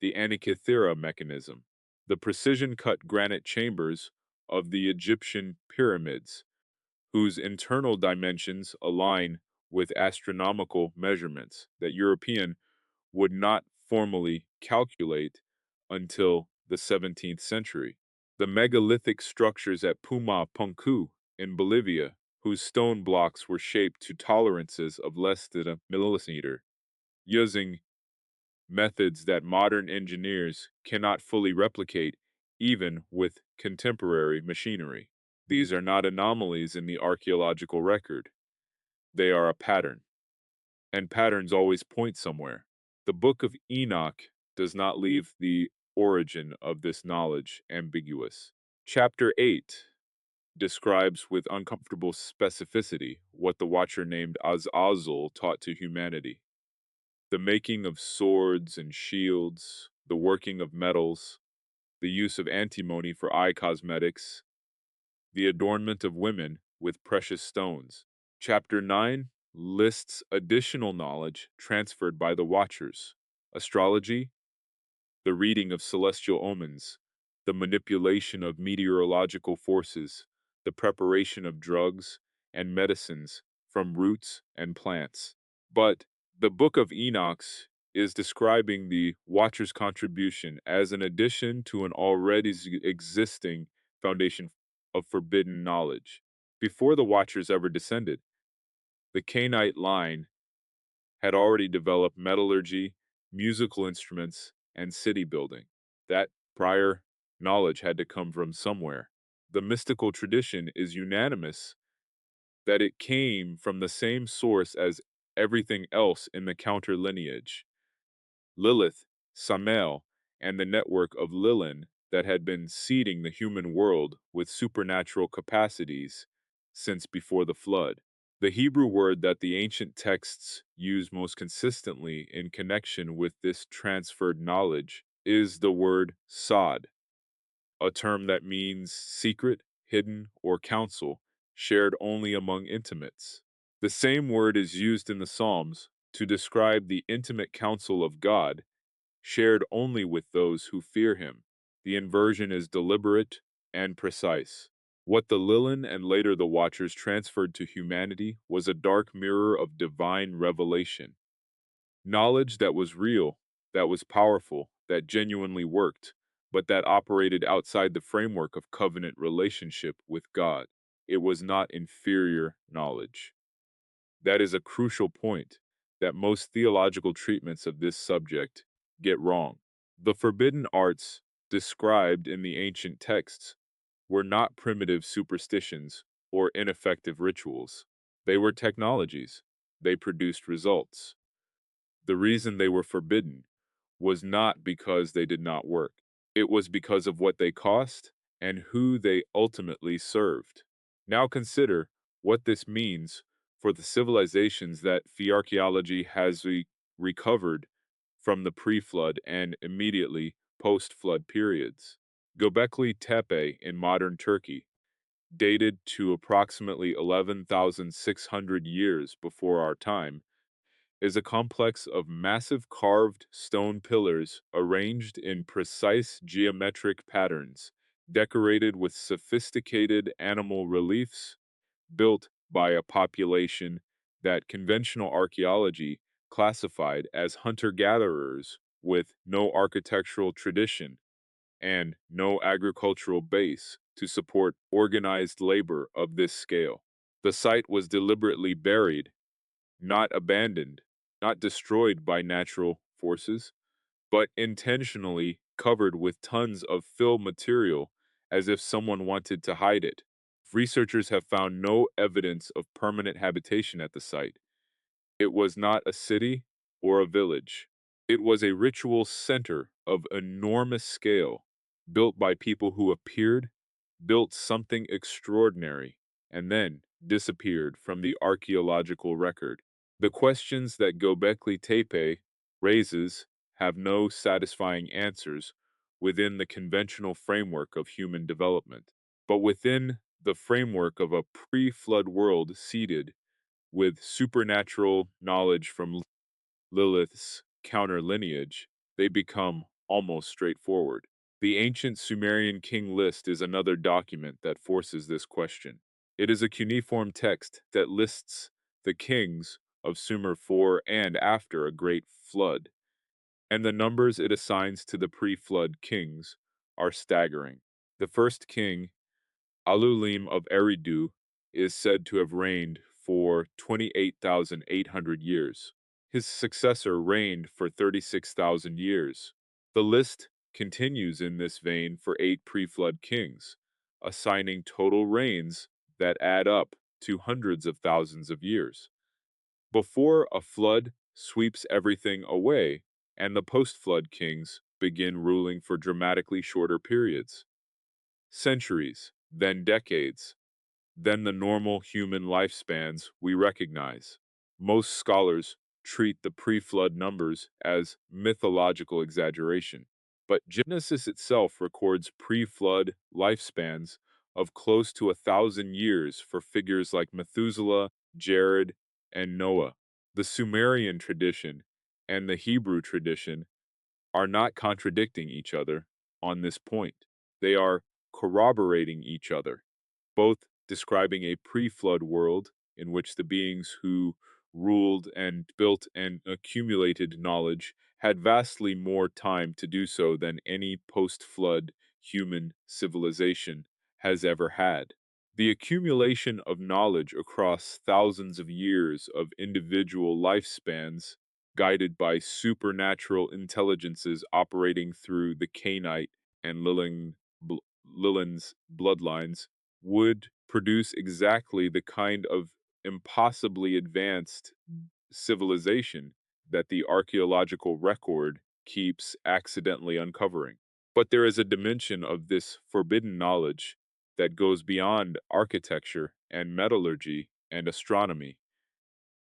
the Antikythera mechanism, the precision-cut granite chambers of the Egyptian pyramids, whose internal dimensions align with astronomical measurements that European would not formally calculate until the 17th century. The megalithic structures at Puma Punku in Bolivia, whose stone blocks were shaped to tolerances of less than a millimeter, using methods that modern engineers cannot fully replicate even with contemporary machinery. These are not anomalies in the archaeological record. They are a pattern, and patterns always point somewhere. The Book of Enoch does not leave the origin of this knowledge ambiguous. Chapter 8 describes with uncomfortable specificity what the Watcher named Azazel taught to humanity: the making of swords and shields, the working of metals, the use of antimony for eye cosmetics, the adornment of women with precious stones. Chapter 9 lists additional knowledge transferred by the Watchers: astrology, the reading of celestial omens, the manipulation of meteorological forces, the preparation of drugs and medicines from roots and plants. But the Book of Enoch is describing the Watcher's contribution as an addition to an already existing foundation of forbidden knowledge. Before the Watchers ever descended, the Cainite line had already developed metallurgy, musical instruments, and city building. That prior knowledge had to come from somewhere. The mystical tradition is unanimous that it came from the same source as everything else in the counter lineage: Lilith, Samael, and the network of Lilin that had been seeding the human world with supernatural capacities since before the flood. The Hebrew word that the ancient texts use most consistently in connection with this transferred knowledge is the word sod, a term that means secret, hidden, or counsel, shared only among intimates. The same word is used in the Psalms to describe the intimate counsel of God, shared only with those who fear him. The inversion is deliberate and precise. What the Lilin and later the Watchers transferred to humanity was a dark mirror of divine revelation. Knowledge that was real, that was powerful, that genuinely worked, but that operated outside the framework of covenant relationship with God. It was not inferior knowledge. That is a crucial point that most theological treatments of this subject get wrong. The forbidden arts described in the ancient texts were not primitive superstitions or ineffective rituals. They were technologies. They produced results. The reason they were forbidden was not because they did not work. It was because of what they cost and who they ultimately served. Now consider what this means for the civilizations that archaeology has recovered from the pre-flood and immediately post-flood periods. Göbekli Tepe in modern Turkey, dated to approximately 11,600 years before our time, is a complex of massive carved stone pillars arranged in precise geometric patterns, decorated with sophisticated animal reliefs, built by a population that conventional archaeology classified as hunter-gatherers with no architectural tradition and no agricultural base to support organized labor of this scale. The site was deliberately buried, not abandoned, not destroyed by natural forces, but intentionally covered with tons of fill material as if someone wanted to hide it. Researchers have found no evidence of permanent habitation at the site. It was not a city or a village. It was a ritual center of enormous scale, built by people who appeared, built something extraordinary, and then disappeared from the archaeological record. The questions that Göbekli Tepe raises have no satisfying answers within the conventional framework of human development, but within the framework of a pre-flood world seeded with supernatural knowledge from Lilith's counter lineage, they become almost straightforward. The ancient Sumerian king list is another document that forces this question. It is a cuneiform text that lists the kings of Sumer before and after a great flood, and the numbers it assigns to the pre-flood kings are staggering. The first king, Alulim of Eridu, is said to have reigned for 28,800 years. His successor reigned for 36,000 years. The list continues in this vein for 8 pre-flood kings, assigning total reigns that add up to hundreds of thousands of years. Before a flood sweeps everything away, and the post-flood kings begin ruling for dramatically shorter periods. Centuries, then decades, then the normal human lifespans we recognize. Most scholars treat the pre-flood numbers as mythological exaggeration, but Genesis itself records pre-flood lifespans of close to 1,000 years for figures like Methuselah, Jared, and Noah. The Sumerian tradition and the Hebrew tradition are not contradicting each other on this point. They are corroborating each other, both describing a pre-flood world in which the beings who ruled and built and accumulated knowledge had vastly more time to do so than any post-flood human civilization has ever had. The accumulation of knowledge across thousands of years of individual lifespans, guided by supernatural intelligences operating through the Cainite and Lilin's bloodlines, would produce exactly the kind of impossibly advanced civilization that the archaeological record keeps accidentally uncovering. But there is a dimension of this forbidden knowledge that goes beyond architecture and metallurgy and astronomy,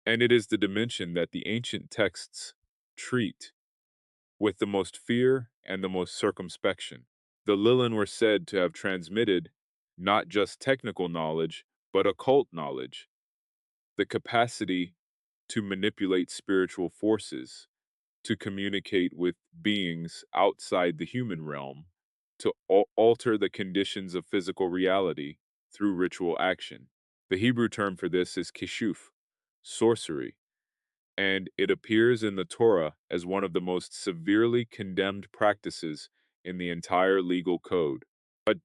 and it is the dimension that the ancient texts treat with the most fear and the most circumspection. The Lilin were said to have transmitted not just technical knowledge, but occult knowledge, the capacity to manipulate spiritual forces, to communicate with beings outside the human realm, to alter the conditions of physical reality through ritual action. The Hebrew term for this is kishuf, sorcery, and it appears in the Torah as one of the most severely condemned practices in the entire legal code. But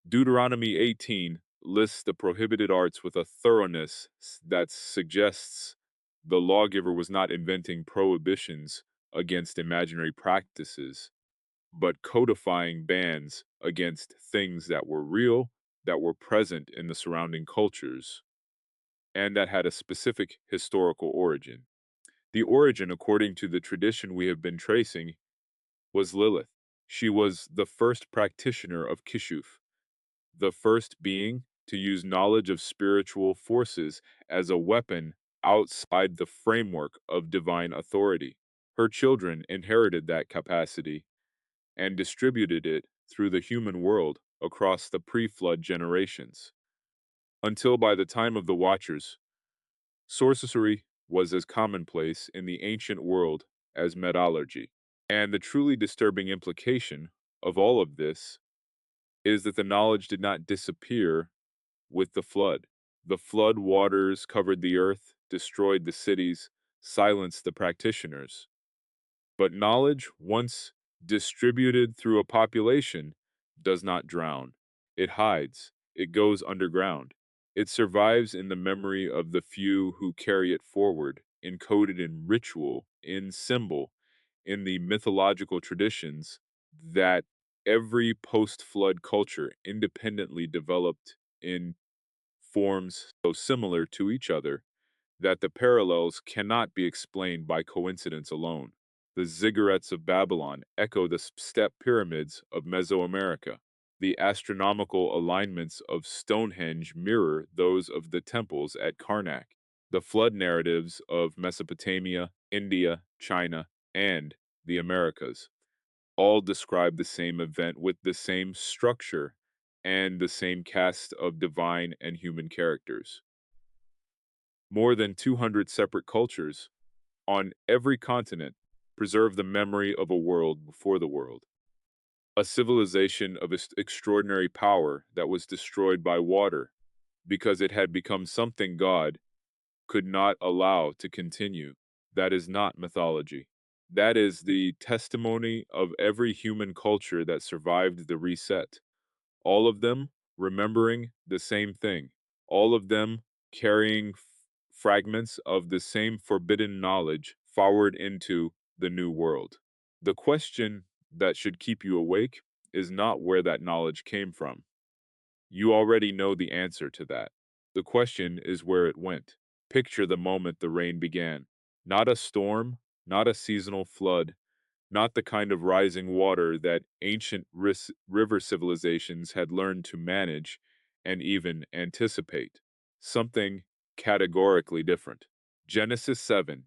Deuteronomy 18 lists the prohibited arts with a thoroughness that suggests the lawgiver was not inventing prohibitions against imaginary practices, but codifying bans against things that were real, that were present in the surrounding cultures, and that had a specific historical origin. The origin, according to the tradition we have been tracing, was Lilith. She was the first practitioner of Kishuf, the first being to use knowledge of spiritual forces as a weapon outside the framework of divine authority. Her children inherited that capacity and distributed it through the human world across the pre-flood generations, until by the time of the Watchers, sorcery was as commonplace in the ancient world as metallurgy. And the truly disturbing implication of all of this is that the knowledge did not disappear with the flood. The flood waters covered the earth, destroyed the cities, silenced the practitioners. But knowledge, once distributed through a population, does not drown. It hides. It goes underground. It survives in the memory of the few who carry it forward, encoded in ritual, in symbol, in the mythological traditions that every post-flood culture independently developed in forms so similar to each other that the parallels cannot be explained by coincidence alone. The ziggurats of Babylon echo the step pyramids of Mesoamerica. The astronomical alignments of Stonehenge mirror those of the temples at Karnak. The flood narratives of Mesopotamia, India, China, and the Americas all describe the same event with the same structure and the same cast of divine and human characters. More than 200 separate cultures on every continent preserve the memory of a world before the world, a civilization of extraordinary power that was destroyed by water because it had become something God could not allow to continue. That is not mythology. That is the testimony of every human culture that survived the reset. All of them remembering the same thing, all of them carrying fragments of the same forbidden knowledge forward into the new world. The question that should keep you awake is not where that knowledge came from. You already know the answer to that. The question is where it went. Picture the moment the rain began. Not a storm, not a seasonal flood, not the kind of rising water that ancient river civilizations had learned to manage and even anticipate. Something categorically different. Genesis 7,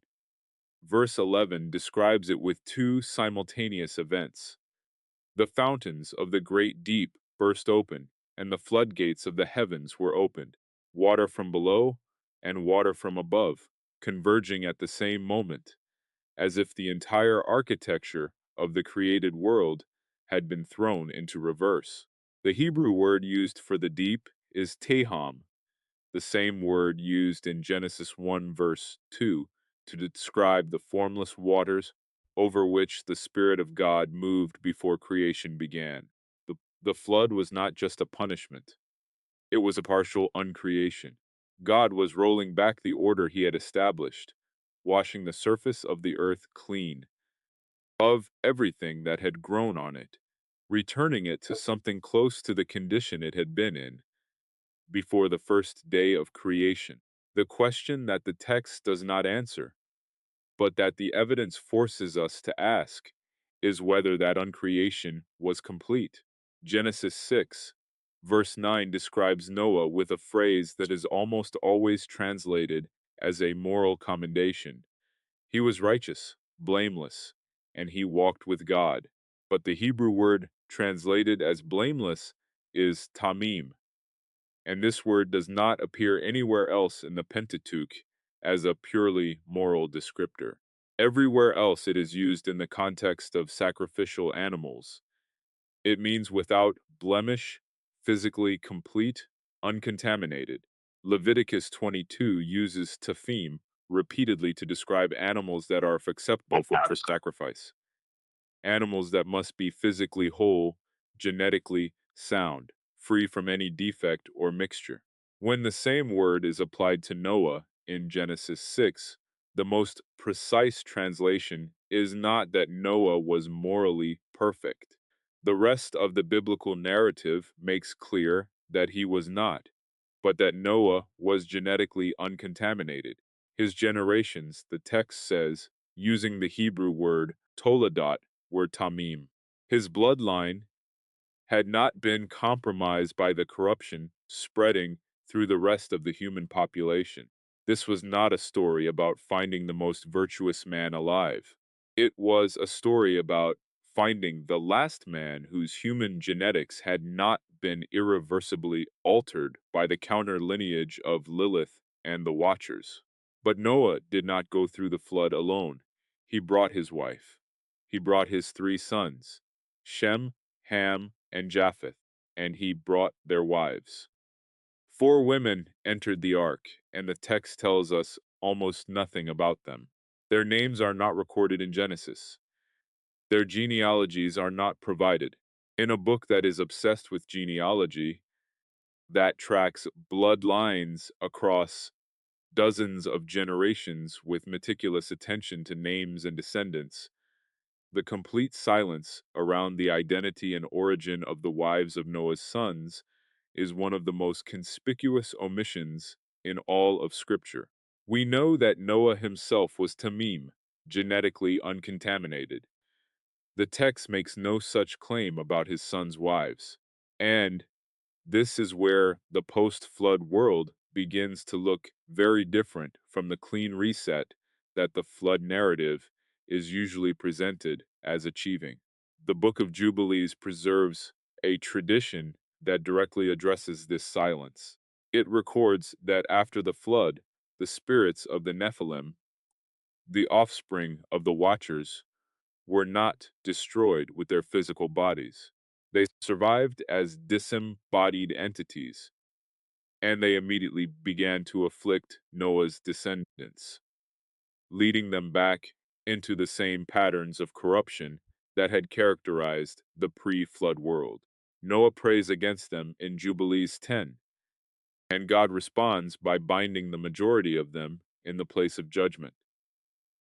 verse 11 describes it with two simultaneous events. The fountains of the great deep burst open, and the floodgates of the heavens were opened, water from below and water from above, converging at the same moment, as if the entire architecture of the created world had been thrown into reverse. The Hebrew word used for the deep is teham, the same word used in Genesis 1 verse 2 to describe the formless waters over which the Spirit of God moved before creation began. The flood was not just a punishment, it was a partial uncreation. God was rolling back the order he had established, washing the surface of the earth clean of everything that had grown on it, returning it to something close to the condition it had been in before the first day of creation. The question that the text does not answer, but that the evidence forces us to ask, is whether that uncreation was complete. Genesis 6, verse 9 describes Noah with a phrase that is almost always translated as a moral commendation. He was righteous, blameless, and he walked with God. But the Hebrew word translated as blameless is tamim, and this word does not appear anywhere else in the Pentateuch as a purely moral descriptor. Everywhere else it is used in the context of sacrificial animals. It means without blemish, physically complete, uncontaminated. Leviticus 22 uses tefim repeatedly to describe animals that are acceptable for sacrifice. Animals that must be physically whole, genetically sound, free from any defect or mixture. When the same word is applied to Noah in Genesis 6, the most precise translation is not that Noah was morally perfect. The rest of the biblical narrative makes clear that he was not, but that Noah was genetically uncontaminated. His generations, the text says, using the Hebrew word toledot, were tamim. His bloodline had not been compromised by the corruption spreading through the rest of the human population. This was not a story about finding the most virtuous man alive. It was a story about finding the last man whose human genetics had not been irreversibly altered by the counter lineage of Lilith and the Watchers. But Noah did not go through the flood alone. He brought his wife. He brought his 3 sons, Shem, Ham, and Japheth, and he brought their wives. 4 women entered the ark, and the text tells us almost nothing about them. Their names are not recorded in Genesis. Their genealogies are not provided. In a book that is obsessed with genealogy, that tracks bloodlines across dozens of generations with meticulous attention to names and descendants, the complete silence around the identity and origin of the wives of Noah's sons is one of the most conspicuous omissions in all of Scripture. We know that Noah himself was tamim, genetically uncontaminated. The text makes no such claim about his sons' wives. And this is where the post-flood world begins to look very different from the clean reset that the flood narrative is usually presented as achieving. The Book of Jubilees preserves a tradition that directly addresses this silence. It records that after the flood, the spirits of the Nephilim, the offspring of the Watchers, were not destroyed with their physical bodies. They survived as disembodied entities, and they immediately began to afflict Noah's descendants, leading them back into the same patterns of corruption that had characterized the pre-flood world. Noah prays against them in Jubilees 10, and God responds by binding the majority of them in the place of judgment,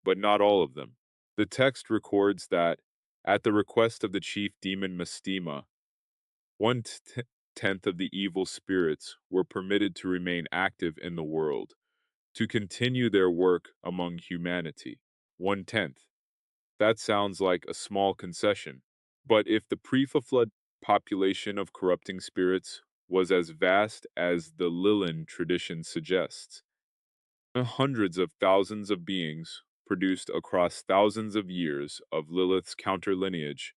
but not all of them. The text records that, at the request of the chief demon Mastema, 1/10 of the evil spirits were permitted to remain active in the world, to continue their work among humanity. 1/10. That sounds like a small concession. But if the pre-flood population of corrupting spirits was as vast as the Lilin tradition suggests, hundreds of thousands of beings produced across thousands of years of Lilith's counter lineage,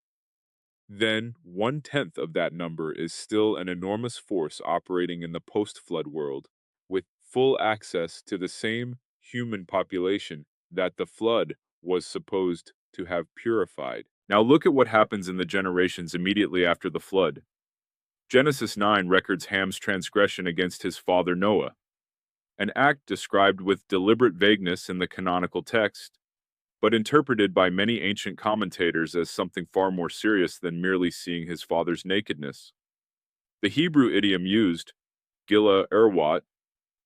then 1/10 of that number is still an enormous force operating in the post-flood world, with full access to the same human population that the flood was supposed to have purified. Now look at what happens in the generations immediately after the flood. Genesis 9 records Ham's transgression against his father Noah, an act described with deliberate vagueness in the canonical text, but interpreted by many ancient commentators as something far more serious than merely seeing his father's nakedness. The Hebrew idiom used, gila erwat,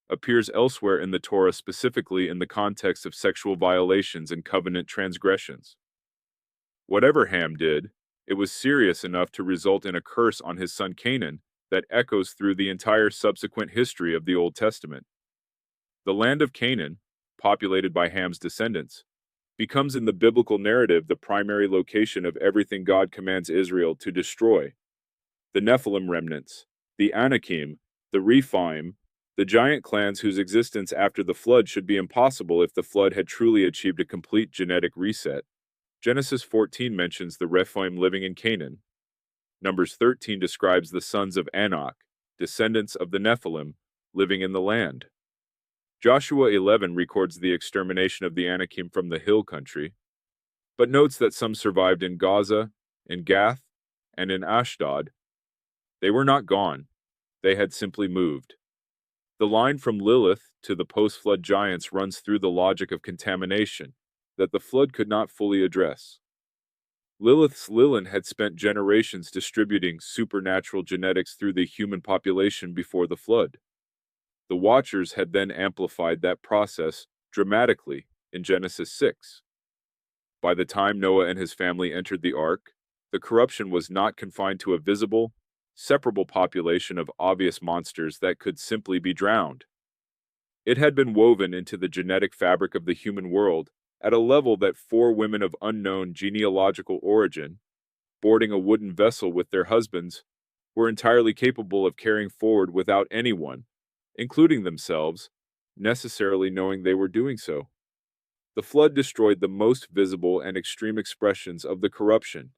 appears elsewhere in the Torah, specifically in the context of sexual violations and covenant transgressions. Whatever Ham did, it was serious enough to result in a curse on his son Canaan that echoes through the entire subsequent history of the Old Testament. The land of Canaan, populated by Ham's descendants, becomes in the biblical narrative the primary location of everything God commands Israel to destroy. The Nephilim remnants, the Anakim, the Rephaim, the giant clans whose existence after the flood should be impossible if the flood had truly achieved a complete genetic reset. Genesis 14 mentions the Rephaim living in Canaan. Numbers 13 describes the sons of Enoch, descendants of the Nephilim, living in the land. Joshua 11 records the extermination of the Anakim from the hill country, but notes that some survived in Gaza, in Gath, and in Ashdod. They were not gone. They had simply moved. The line from Lilith to the post-flood giants runs through the logic of contamination that the flood could not fully address. Lilith's Lilin had spent generations distributing supernatural genetics through the human population before the flood. The Watchers had then amplified that process dramatically in Genesis 6. By the time Noah and his family entered the ark, the corruption was not confined to a visible, separable population of obvious monsters that could simply be drowned. It had been woven into the genetic fabric of the human world at a level that 4 women of unknown genealogical origin, boarding a wooden vessel with their husbands, were entirely capable of carrying forward without anyone, including themselves, necessarily knowing they were doing so. The flood destroyed the most visible and extreme expressions of the corruption: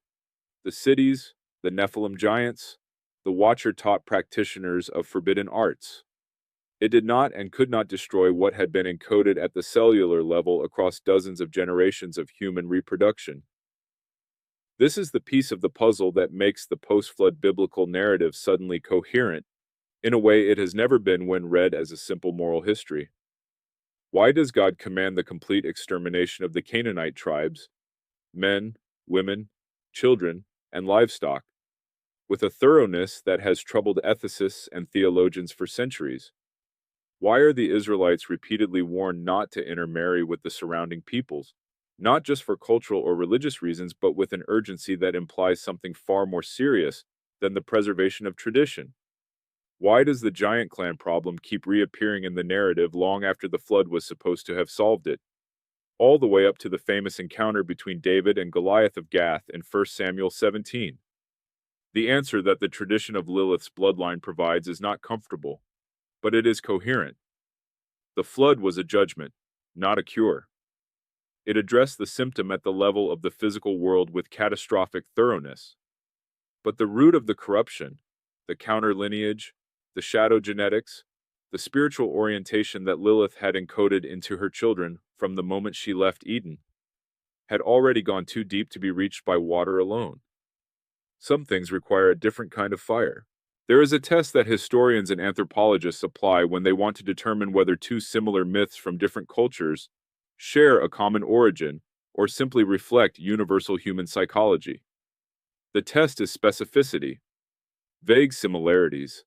the cities, the Nephilim giants, the Watcher-taught practitioners of forbidden arts. It did not and could not destroy what had been encoded at the cellular level across dozens of generations of human reproduction. This is the piece of the puzzle that makes the post-flood biblical narrative suddenly coherent, in a way it has never been when read as a simple moral history. Why does God command the complete extermination of the Canaanite tribes, men, women, children, and livestock, with a thoroughness that has troubled ethicists and theologians for centuries? Why are the Israelites repeatedly warned not to intermarry with the surrounding peoples, not just for cultural or religious reasons, but with an urgency that implies something far more serious than the preservation of tradition? Why does the giant clan problem keep reappearing in the narrative long after the flood was supposed to have solved it, all the way up to the famous encounter between David and Goliath of Gath in 1 Samuel 17? The answer that the tradition of Lilith's bloodline provides is not comfortable, but it is coherent. The flood was a judgment, not a cure. It addressed the symptom at the level of the physical world with catastrophic thoroughness. But the root of the corruption, the counter lineage, the shadow genetics, the spiritual orientation that Lilith had encoded into her children from the moment she left Eden, had already gone too deep to be reached by water alone. Some things require a different kind of fire. There is a test that historians and anthropologists apply when they want to determine whether 2 similar myths from different cultures share a common origin or simply reflect universal human psychology. The test is specificity. Vague similarities,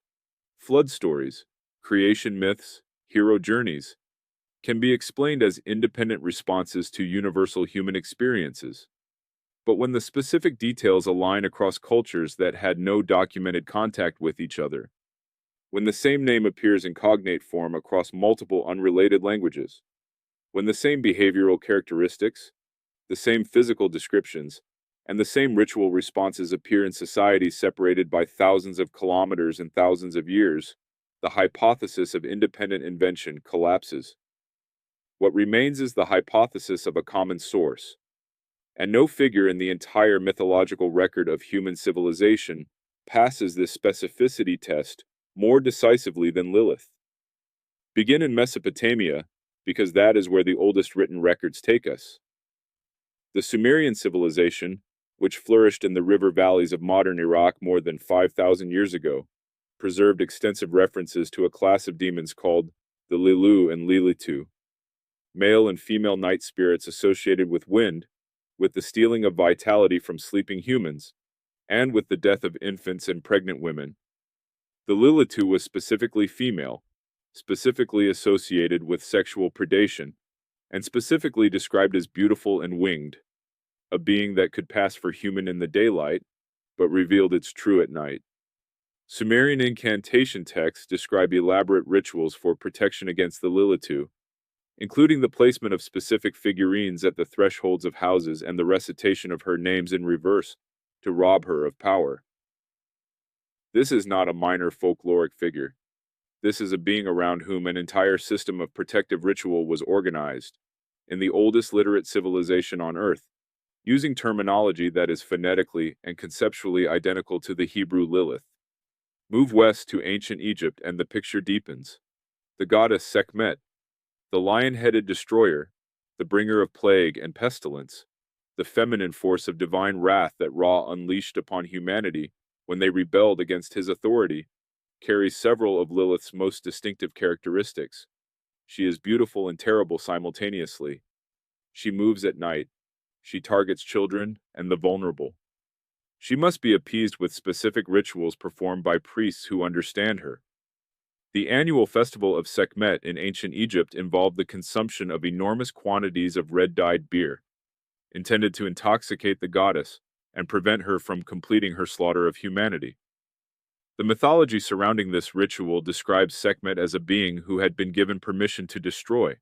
flood stories, creation myths, hero journeys, can be explained as independent responses to universal human experiences. But when the specific details align across cultures that had no documented contact with each other, when the same name appears in cognate form across multiple unrelated languages, when the same behavioral characteristics, the same physical descriptions, and the same ritual responses appear in societies separated by thousands of kilometers and thousands of years, the hypothesis of independent invention collapses. What remains is the hypothesis of a common source, and no figure in the entire mythological record of human civilization passes this specificity test more decisively than Lilith. Begin in Mesopotamia, because that is where the oldest written records take us. The Sumerian civilization, which flourished in the river valleys of modern Iraq more than 5,000 years ago, preserved extensive references to a class of demons called the Lilu and Lilitu, male and female night spirits associated with wind, with the stealing of vitality from sleeping humans, and with the death of infants and pregnant women. The Lilitu was specifically female, specifically associated with sexual predation, and specifically described as beautiful and winged, a being that could pass for human in the daylight, but revealed its true at night. Sumerian incantation texts describe elaborate rituals for protection against the Lilitu, including the placement of specific figurines at the thresholds of houses and the recitation of her names in reverse to rob her of power. This is not a minor folkloric figure. This is a being around whom an entire system of protective ritual was organized, in the oldest literate civilization on Earth, using terminology that is phonetically and conceptually identical to the Hebrew Lilith. Move west to ancient Egypt and the picture deepens. The goddess Sekhmet, the lion-headed destroyer, the bringer of plague and pestilence, the feminine force of divine wrath that Ra unleashed upon humanity when they rebelled against his authority, carries several of Lilith's most distinctive characteristics. She is beautiful and terrible simultaneously. She moves at night. She targets children and the vulnerable. She must be appeased with specific rituals performed by priests who understand her. The annual festival of Sekhmet in ancient Egypt involved the consumption of enormous quantities of red-dyed beer, intended to intoxicate the goddess and prevent her from completing her slaughter of humanity. The mythology surrounding this ritual describes Sekhmet as a being who had been given permission to destroy,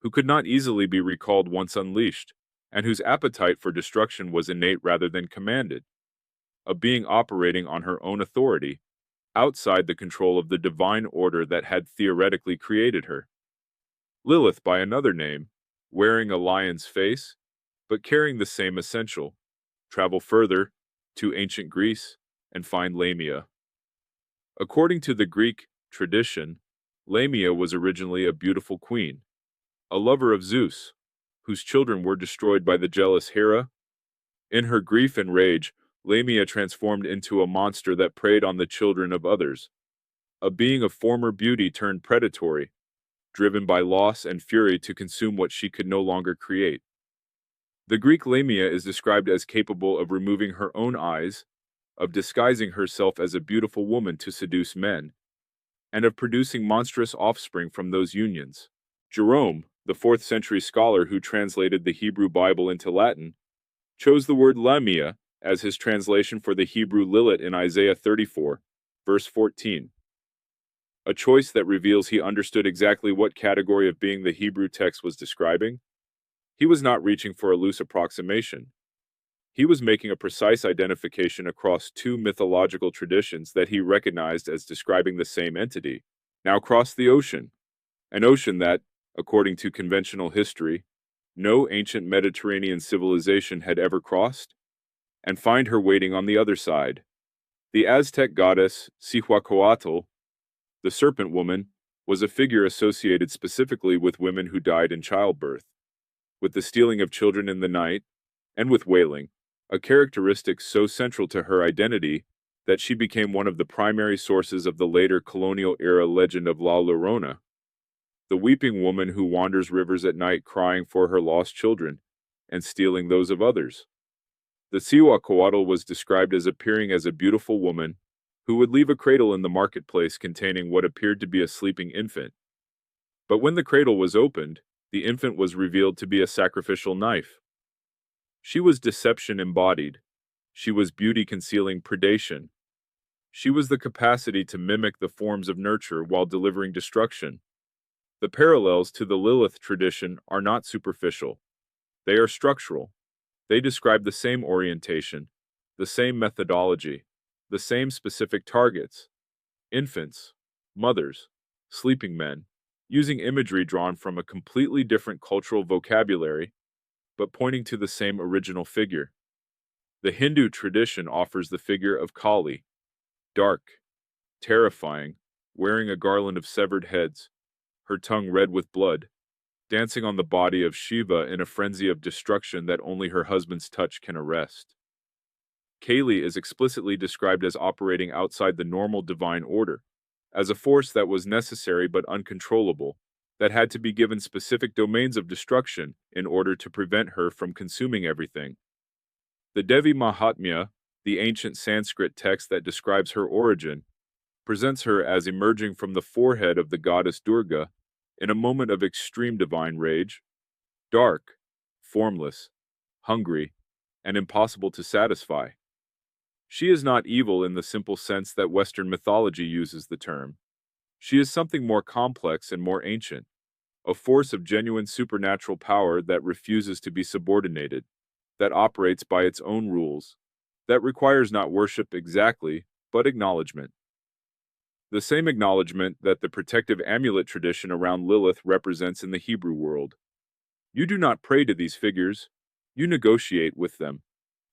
who could not easily be recalled once unleashed, and whose appetite for destruction was innate rather than commanded, a being operating on her own authority, outside the control of the divine order that had theoretically created her. Lilith, by another name, wearing a lion's face, but carrying the same essential. Travel further, to ancient Greece, and find Lamia. According to the Greek tradition, Lamia was originally a beautiful queen, a lover of Zeus, whose children were destroyed by the jealous Hera. In her grief and rage, Lamia transformed into a monster that preyed on the children of others, a being of former beauty turned predatory, driven by loss and fury to consume what she could no longer create. The Greek Lamia is described as capable of removing her own eyes, of disguising herself as a beautiful woman to seduce men, and of producing monstrous offspring from those unions. Jerome, the 4th century scholar who translated the Hebrew Bible into Latin, chose the word Lamia as his translation for the Hebrew Lilith in Isaiah 34, verse 14. A choice that reveals he understood exactly what category of being the Hebrew text was describing. He was not reaching for a loose approximation. He was making a precise identification across two mythological traditions that he recognized as describing the same entity. Now cross the ocean, an ocean that, according to conventional history, no ancient Mediterranean civilization had ever crossed, and find her waiting on the other side. The Aztec goddess Cihuacoatl, the serpent woman, was a figure associated specifically with women who died in childbirth, with the stealing of children in the night, and with wailing, a characteristic so central to her identity that she became one of the primary sources of the later colonial-era legend of La Llorona, the weeping woman who wanders rivers at night crying for her lost children, and stealing those of others. The Cihuacoatl was described as appearing as a beautiful woman who would leave a cradle in the marketplace containing what appeared to be a sleeping infant. But when the cradle was opened, the infant was revealed to be a sacrificial knife. She was deception embodied. She was beauty concealing predation. She was the capacity to mimic the forms of nurture while delivering destruction. The parallels to the Lilith tradition are not superficial. They are structural. They describe the same orientation, the same methodology, the same specific targets: infants, mothers, sleeping men, using imagery drawn from a completely different cultural vocabulary, but pointing to the same original figure. The Hindu tradition offers the figure of Kali, dark, terrifying, wearing a garland of severed heads, her tongue red with blood, dancing on the body of Shiva in a frenzy of destruction that only her husband's touch can arrest. Kali is explicitly described as operating outside the normal divine order, as a force that was necessary but uncontrollable, that had to be given specific domains of destruction in order to prevent her from consuming everything. The Devi Mahatmya, the ancient Sanskrit text that describes her origin, presents her as emerging from the forehead of the goddess Durga in a moment of extreme divine rage, dark, formless, hungry, and impossible to satisfy. She is not evil in the simple sense that Western mythology uses the term. She is something more complex and more ancient, a force of genuine supernatural power that refuses to be subordinated, that operates by its own rules, that requires not worship exactly, but acknowledgement. The same acknowledgement that the protective amulet tradition around Lilith represents in the Hebrew world. You do not pray to these figures, you negotiate with them.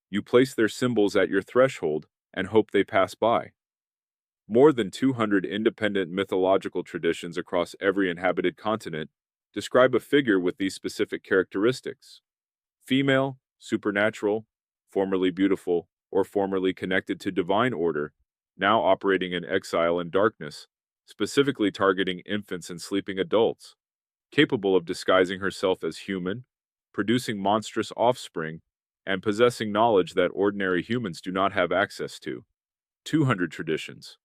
You place their symbols at your threshold and hope they pass by. More than 200 independent mythological traditions across every inhabited continent describe a figure with these specific characteristics: female, supernatural, formerly beautiful, or formerly connected to divine order, now operating in exile and darkness, specifically targeting infants and sleeping adults, capable of disguising herself as human, producing monstrous offspring, and possessing knowledge that ordinary humans do not have access to. 200 traditions,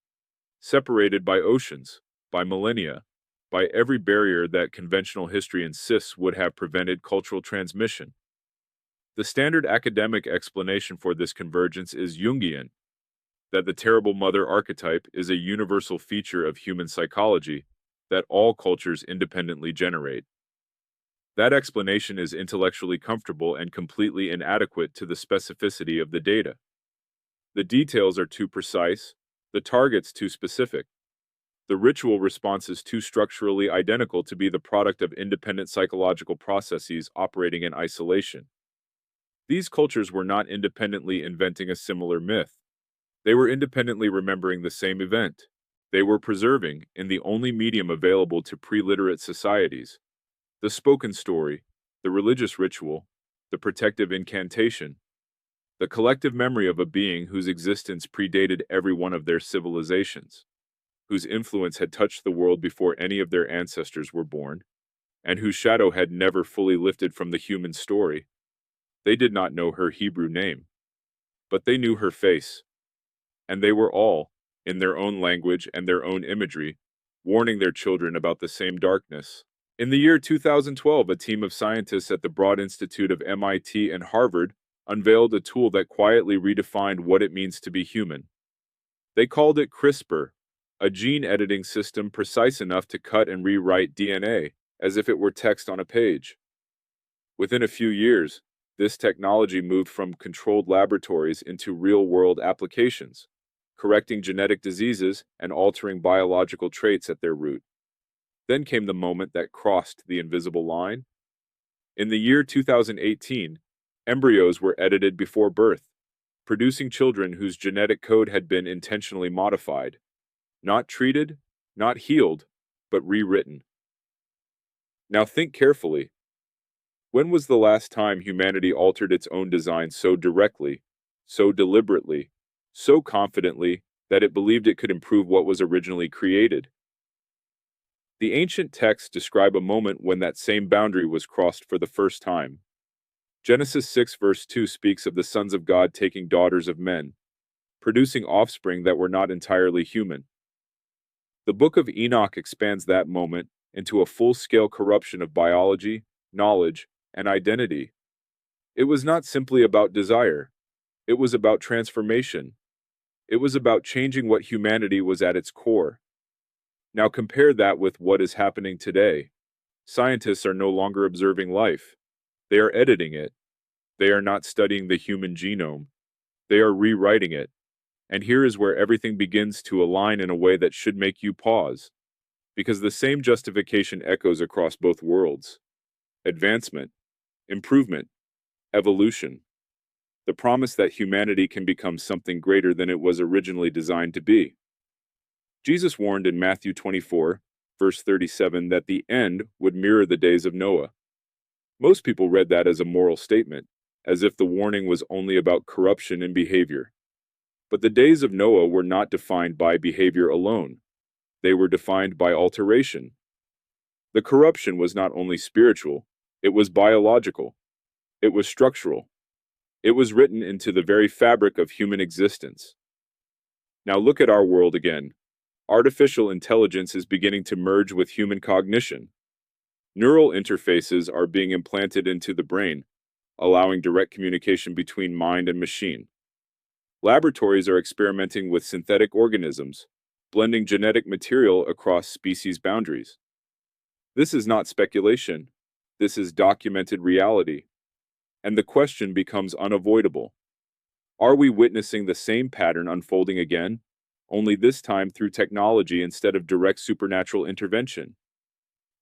separated by oceans, by millennia, by every barrier that conventional history insists would have prevented cultural transmission. The standard academic explanation for this convergence is Jungian, that the terrible mother archetype is a universal feature of human psychology that all cultures independently generate. That explanation is intellectually comfortable and completely inadequate to the specificity of the data. The details are too precise, the targets too specific. The ritual response is too structurally identical to be the product of independent psychological processes operating in isolation. These cultures were not independently inventing a similar myth. They were independently remembering the same event. They were preserving, in the only medium available to pre-literate societies, the spoken story, the religious ritual, the protective incantation, the collective memory of a being whose existence predated every one of their civilizations, whose influence had touched the world before any of their ancestors were born, and whose shadow had never fully lifted from the human story. They did not know her Hebrew name, but they knew her face, and they were all, in their own language and their own imagery, warning their children about the same darkness. In the year 2012, a team of scientists at the Broad Institute of MIT and Harvard unveiled a tool that quietly redefined what it means to be human. They called it CRISPR, a gene editing system precise enough to cut and rewrite DNA as if it were text on a page. Within a few years, this technology moved from controlled laboratories into real-world applications, correcting genetic diseases and altering biological traits at their root. Then came the moment that crossed the invisible line. In the year 2018, embryos were edited before birth, producing children whose genetic code had been intentionally modified. Not treated, not healed, but rewritten. Now think carefully. When was the last time humanity altered its own design so directly, so deliberately, so confidently that it believed it could improve what was originally created? The ancient texts describe a moment when that same boundary was crossed for the first time. Genesis 6 verse 2 speaks of the sons of God taking daughters of men, producing offspring that were not entirely human. The Book of Enoch expands that moment into a full-scale corruption of biology, knowledge, and identity. It was not simply about desire. It was about transformation. It was about changing what humanity was at its core. Now compare that with what is happening today. Scientists are no longer observing life. They are editing it. They are not studying the human genome. They are rewriting it. And here is where everything begins to align in a way that should make you pause. Because the same justification echoes across both worlds. Advancement, improvement, evolution. The promise that humanity can become something greater than it was originally designed to be. Jesus warned in Matthew 24, verse 37, that the end would mirror the days of Noah. Most people read that as a moral statement, as if the warning was only about corruption and behavior. But the days of Noah were not defined by behavior alone. They were defined by alteration. The corruption was not only spiritual, it was biological. It was structural. It was written into the very fabric of human existence. Now look at our world again. Artificial intelligence is beginning to merge with human cognition. Neural interfaces are being implanted into the brain, allowing direct communication between mind and machine. Laboratories are experimenting with synthetic organisms, blending genetic material across species boundaries. This is not speculation. This is documented reality. And the question becomes unavoidable. Are we witnessing the same pattern unfolding again, only this time through technology instead of direct supernatural intervention?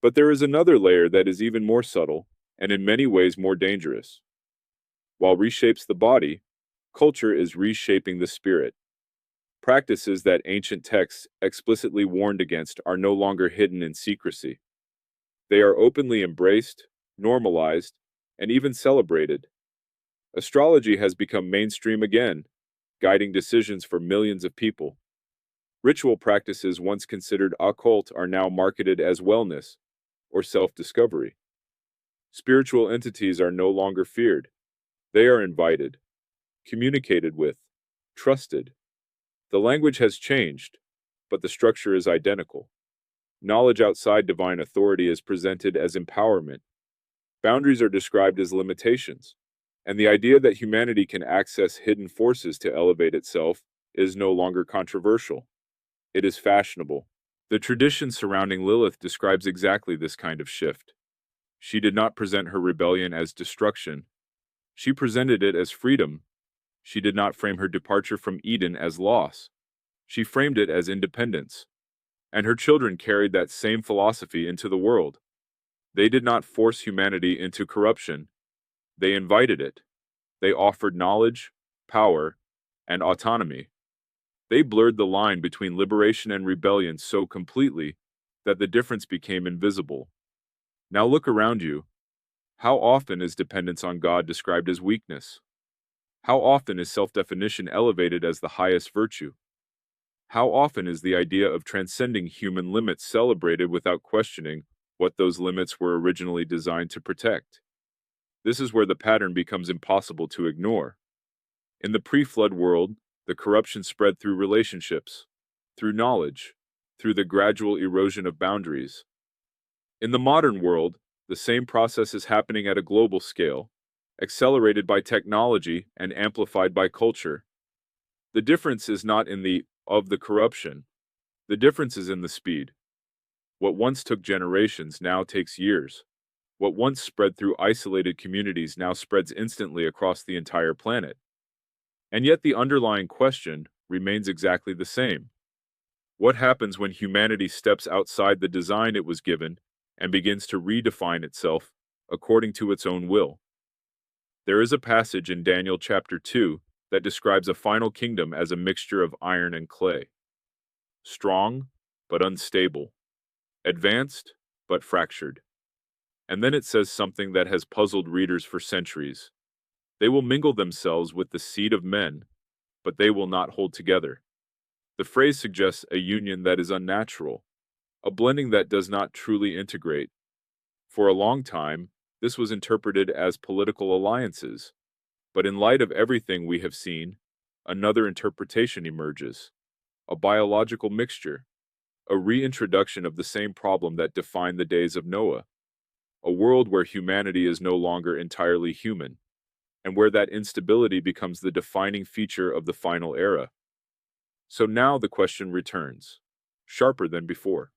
But there is another layer that is even more subtle, and in many ways more dangerous. While reshapes the body, culture is reshaping the spirit. Practices that ancient texts explicitly warned against are no longer hidden in secrecy. They are openly embraced, normalized, and even celebrated. Astrology has become mainstream again, guiding decisions for millions of people. Ritual practices once considered occult are now marketed as wellness or self-discovery. Spiritual entities are no longer feared. They are invited, communicated with, trusted. The language has changed, but the structure is identical. Knowledge outside divine authority is presented as empowerment. Boundaries are described as limitations, and the idea that humanity can access hidden forces to elevate itself is no longer controversial. It is fashionable. The tradition surrounding Lilith describes exactly this kind of shift. She did not present her rebellion as destruction. She presented it as freedom. She did not frame her departure from Eden as loss. She framed it as independence. And her children carried that same philosophy into the world. They did not force humanity into corruption. They invited it. They offered knowledge, power, and autonomy. They blurred the line between liberation and rebellion so completely that the difference became invisible. Now look around you. How often is dependence on God described as weakness? How often is self-definition elevated as the highest virtue? How often is the idea of transcending human limits celebrated without questioning what those limits were originally designed to protect? This is where the pattern becomes impossible to ignore. In the pre-flood world, the corruption spread through relationships, through knowledge, through the gradual erosion of boundaries. In the modern world, the same process is happening at a global scale, accelerated by technology and amplified by culture. The difference is not in the corruption. The difference is in the speed. What once took generations now takes years. What once spread through isolated communities now spreads instantly across the entire planet. And yet the underlying question remains exactly the same. What happens when humanity steps outside the design it was given and begins to redefine itself according to its own will? There is a passage in Daniel chapter 2 that describes a final kingdom as a mixture of iron and clay. Strong, but unstable. Advanced, but fractured. And then it says something that has puzzled readers for centuries. They will mingle themselves with the seed of men, but they will not hold together. The phrase suggests a union that is unnatural, a blending that does not truly integrate. For a long time, This was interpreted as political alliances. But in light of everything we have seen, another interpretation emerges: a biological mixture, a reintroduction of the same problem that defined the days of Noah, a world where humanity is no longer entirely human, and where that instability becomes the defining feature of the final era. So now the question returns, sharper than before.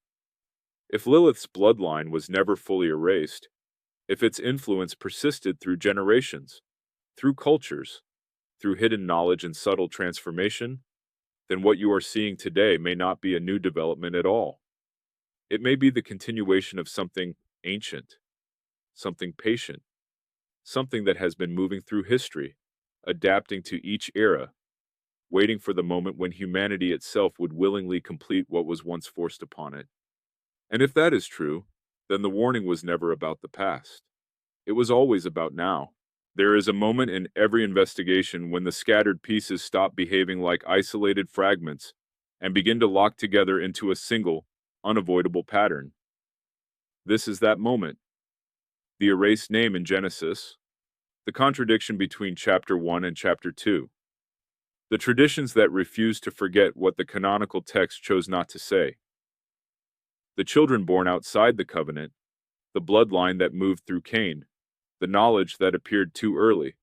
If Lilith's bloodline was never fully erased, if its influence persisted through generations, through cultures, through hidden knowledge and subtle transformation, then what you are seeing today may not be a new development at all. It may be the continuation of something ancient, something patient, something that has been moving through history, adapting to each era, waiting for the moment when humanity itself would willingly complete what was once forced upon it. And if that is true, then the warning was never about the past. It was always about now. There is a moment in every investigation when the scattered pieces stop behaving like isolated fragments and begin to lock together into a single, unavoidable pattern. This is that moment. The erased name in Genesis, the contradiction between chapter 1 and chapter 2, the traditions that refuse to forget what the canonical text chose not to say, the children born outside the covenant, the bloodline that moved through Cain, the knowledge that appeared too early,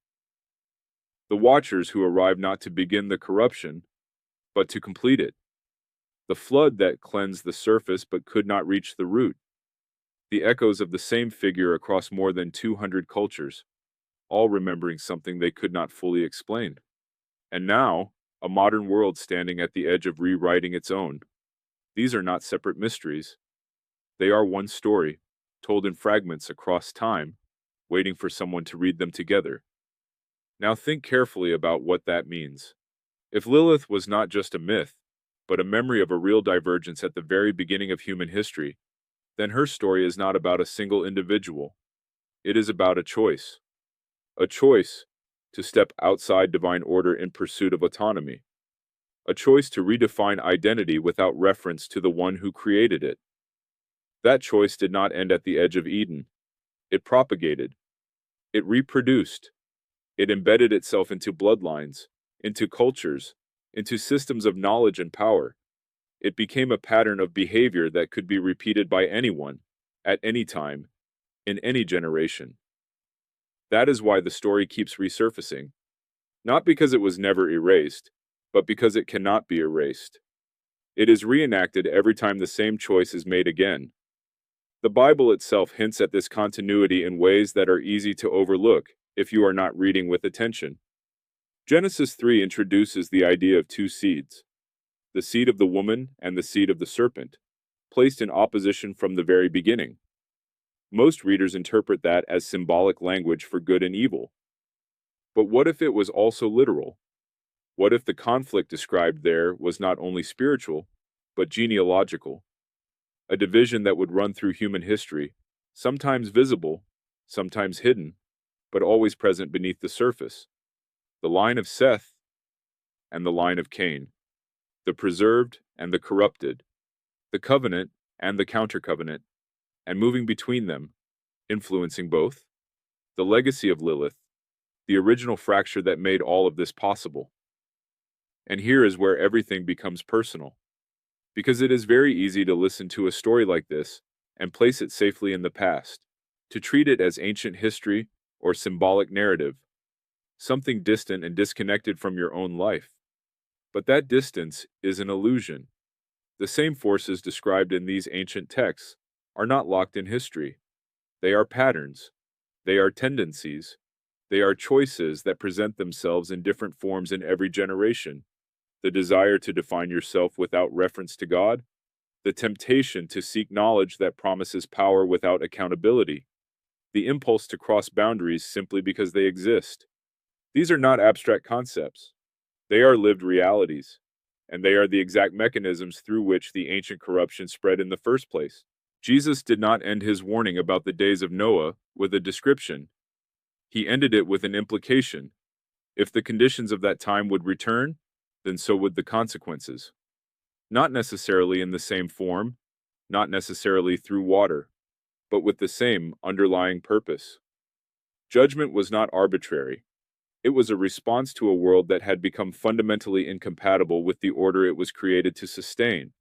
the watchers who arrived not to begin the corruption, but to complete it, the flood that cleansed the surface but could not reach the root, the echoes of the same figure across more than 200 cultures, all remembering something they could not fully explain. And now, a modern world standing at the edge of rewriting its own. These are not separate mysteries. They are one story, told in fragments across time, waiting for someone to read them together. Now think carefully about what that means. If Lilith was not just a myth, but a memory of a real divergence at the very beginning of human history, then her story is not about a single individual. It is about a choice. A choice to step outside divine order in pursuit of autonomy. A choice to redefine identity without reference to the one who created it. That choice did not end at the edge of Eden. It propagated. It reproduced. It embedded itself into bloodlines, into cultures, into systems of knowledge and power. It became a pattern of behavior that could be repeated by anyone, at any time, in any generation. That is why the story keeps resurfacing. Not because it was never erased, but because it cannot be erased. It is reenacted every time the same choice is made again. The Bible itself hints at this continuity in ways that are easy to overlook if you are not reading with attention. Genesis 3 introduces the idea of two seeds, the seed of the woman and the seed of the serpent, placed in opposition from the very beginning. Most readers interpret that as symbolic language for good and evil. But what if it was also literal? What if the conflict described there was not only spiritual, but genealogical? A division that would run through human history, sometimes visible, sometimes hidden, but always present beneath the surface. The line of Seth and the line of Cain, the preserved and the corrupted, the covenant and the counter-covenant, and moving between them, influencing both, the legacy of Lilith, the original fracture that made all of this possible. And here is where everything becomes personal. Because it is very easy to listen to a story like this and place it safely in the past, to treat it as ancient history or symbolic narrative, something distant and disconnected from your own life. But that distance is an illusion. The same forces described in these ancient texts are not locked in history. They are patterns. They are tendencies. They are choices that present themselves in different forms in every generation. The desire to define yourself without reference to God, the temptation to seek knowledge that promises power without accountability, the impulse to cross boundaries simply because they exist. These are not abstract concepts. They are lived realities, and they are the exact mechanisms through which the ancient corruption spread in the first place. Jesus did not end his warning about the days of Noah with a description. He ended it with an implication. If the conditions of that time would return, then so would the consequences. Not necessarily in the same form, not necessarily through water, but with the same underlying purpose. Judgment was not arbitrary. It was a response to a world that had become fundamentally incompatible with the order it was created to sustain.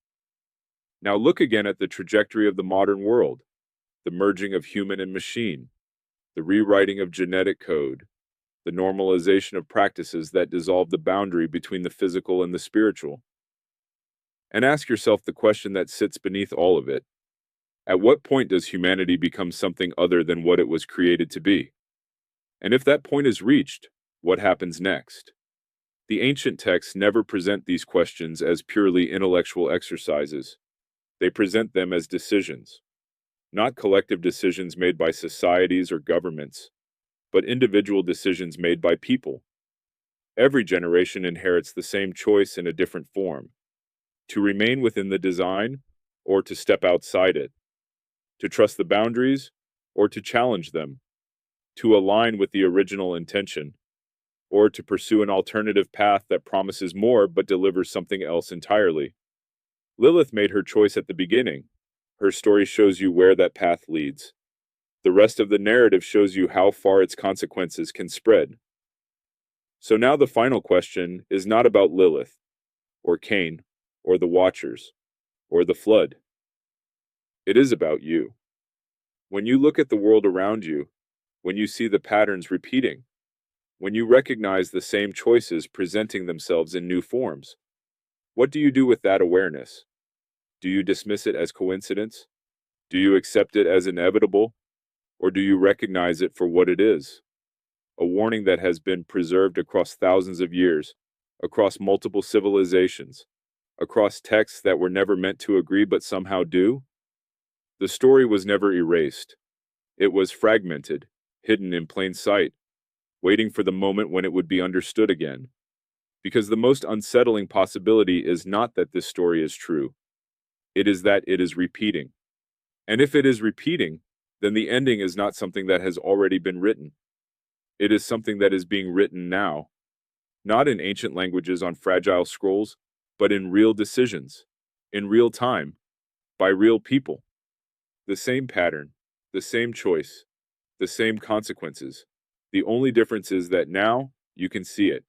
Now look again at the trajectory of the modern world, the merging of human and machine, the rewriting of genetic code, the normalization of practices that dissolve the boundary between the physical and the spiritual. And ask yourself the question that sits beneath all of it. At what point does humanity become something other than what it was created to be? And if that point is reached, what happens next? The ancient texts never present these questions as purely intellectual exercises. They present them as decisions, not collective decisions made by societies or governments, but individual decisions made by people. Every generation inherits the same choice in a different form: to remain within the design or to step outside it, to trust the boundaries or to challenge them, to align with the original intention, or to pursue an alternative path that promises more but delivers something else entirely. Lilith made her choice at the beginning. Her story shows you where that path leads. The rest of the narrative shows you how far its consequences can spread. So now the final question is not about Lilith, or Cain, or the Watchers, or the Flood. It is about you. When you look at the world around you, when you see the patterns repeating, when you recognize the same choices presenting themselves in new forms, what do you do with that awareness? Do you dismiss it as coincidence? Do you accept it as inevitable? Or do you recognize it for what it is? A warning that has been preserved across thousands of years, across multiple civilizations, across texts that were never meant to agree but somehow do? The story was never erased. It was fragmented, hidden in plain sight, waiting for the moment when it would be understood again. Because the most unsettling possibility is not that this story is true. It is that it is repeating. And if it is repeating, then the ending is not something that has already been written. It is something that is being written now, not in ancient languages on fragile scrolls, but in real decisions, in real time, by real people. The same pattern, the same choice, the same consequences. The only difference is that now you can see it.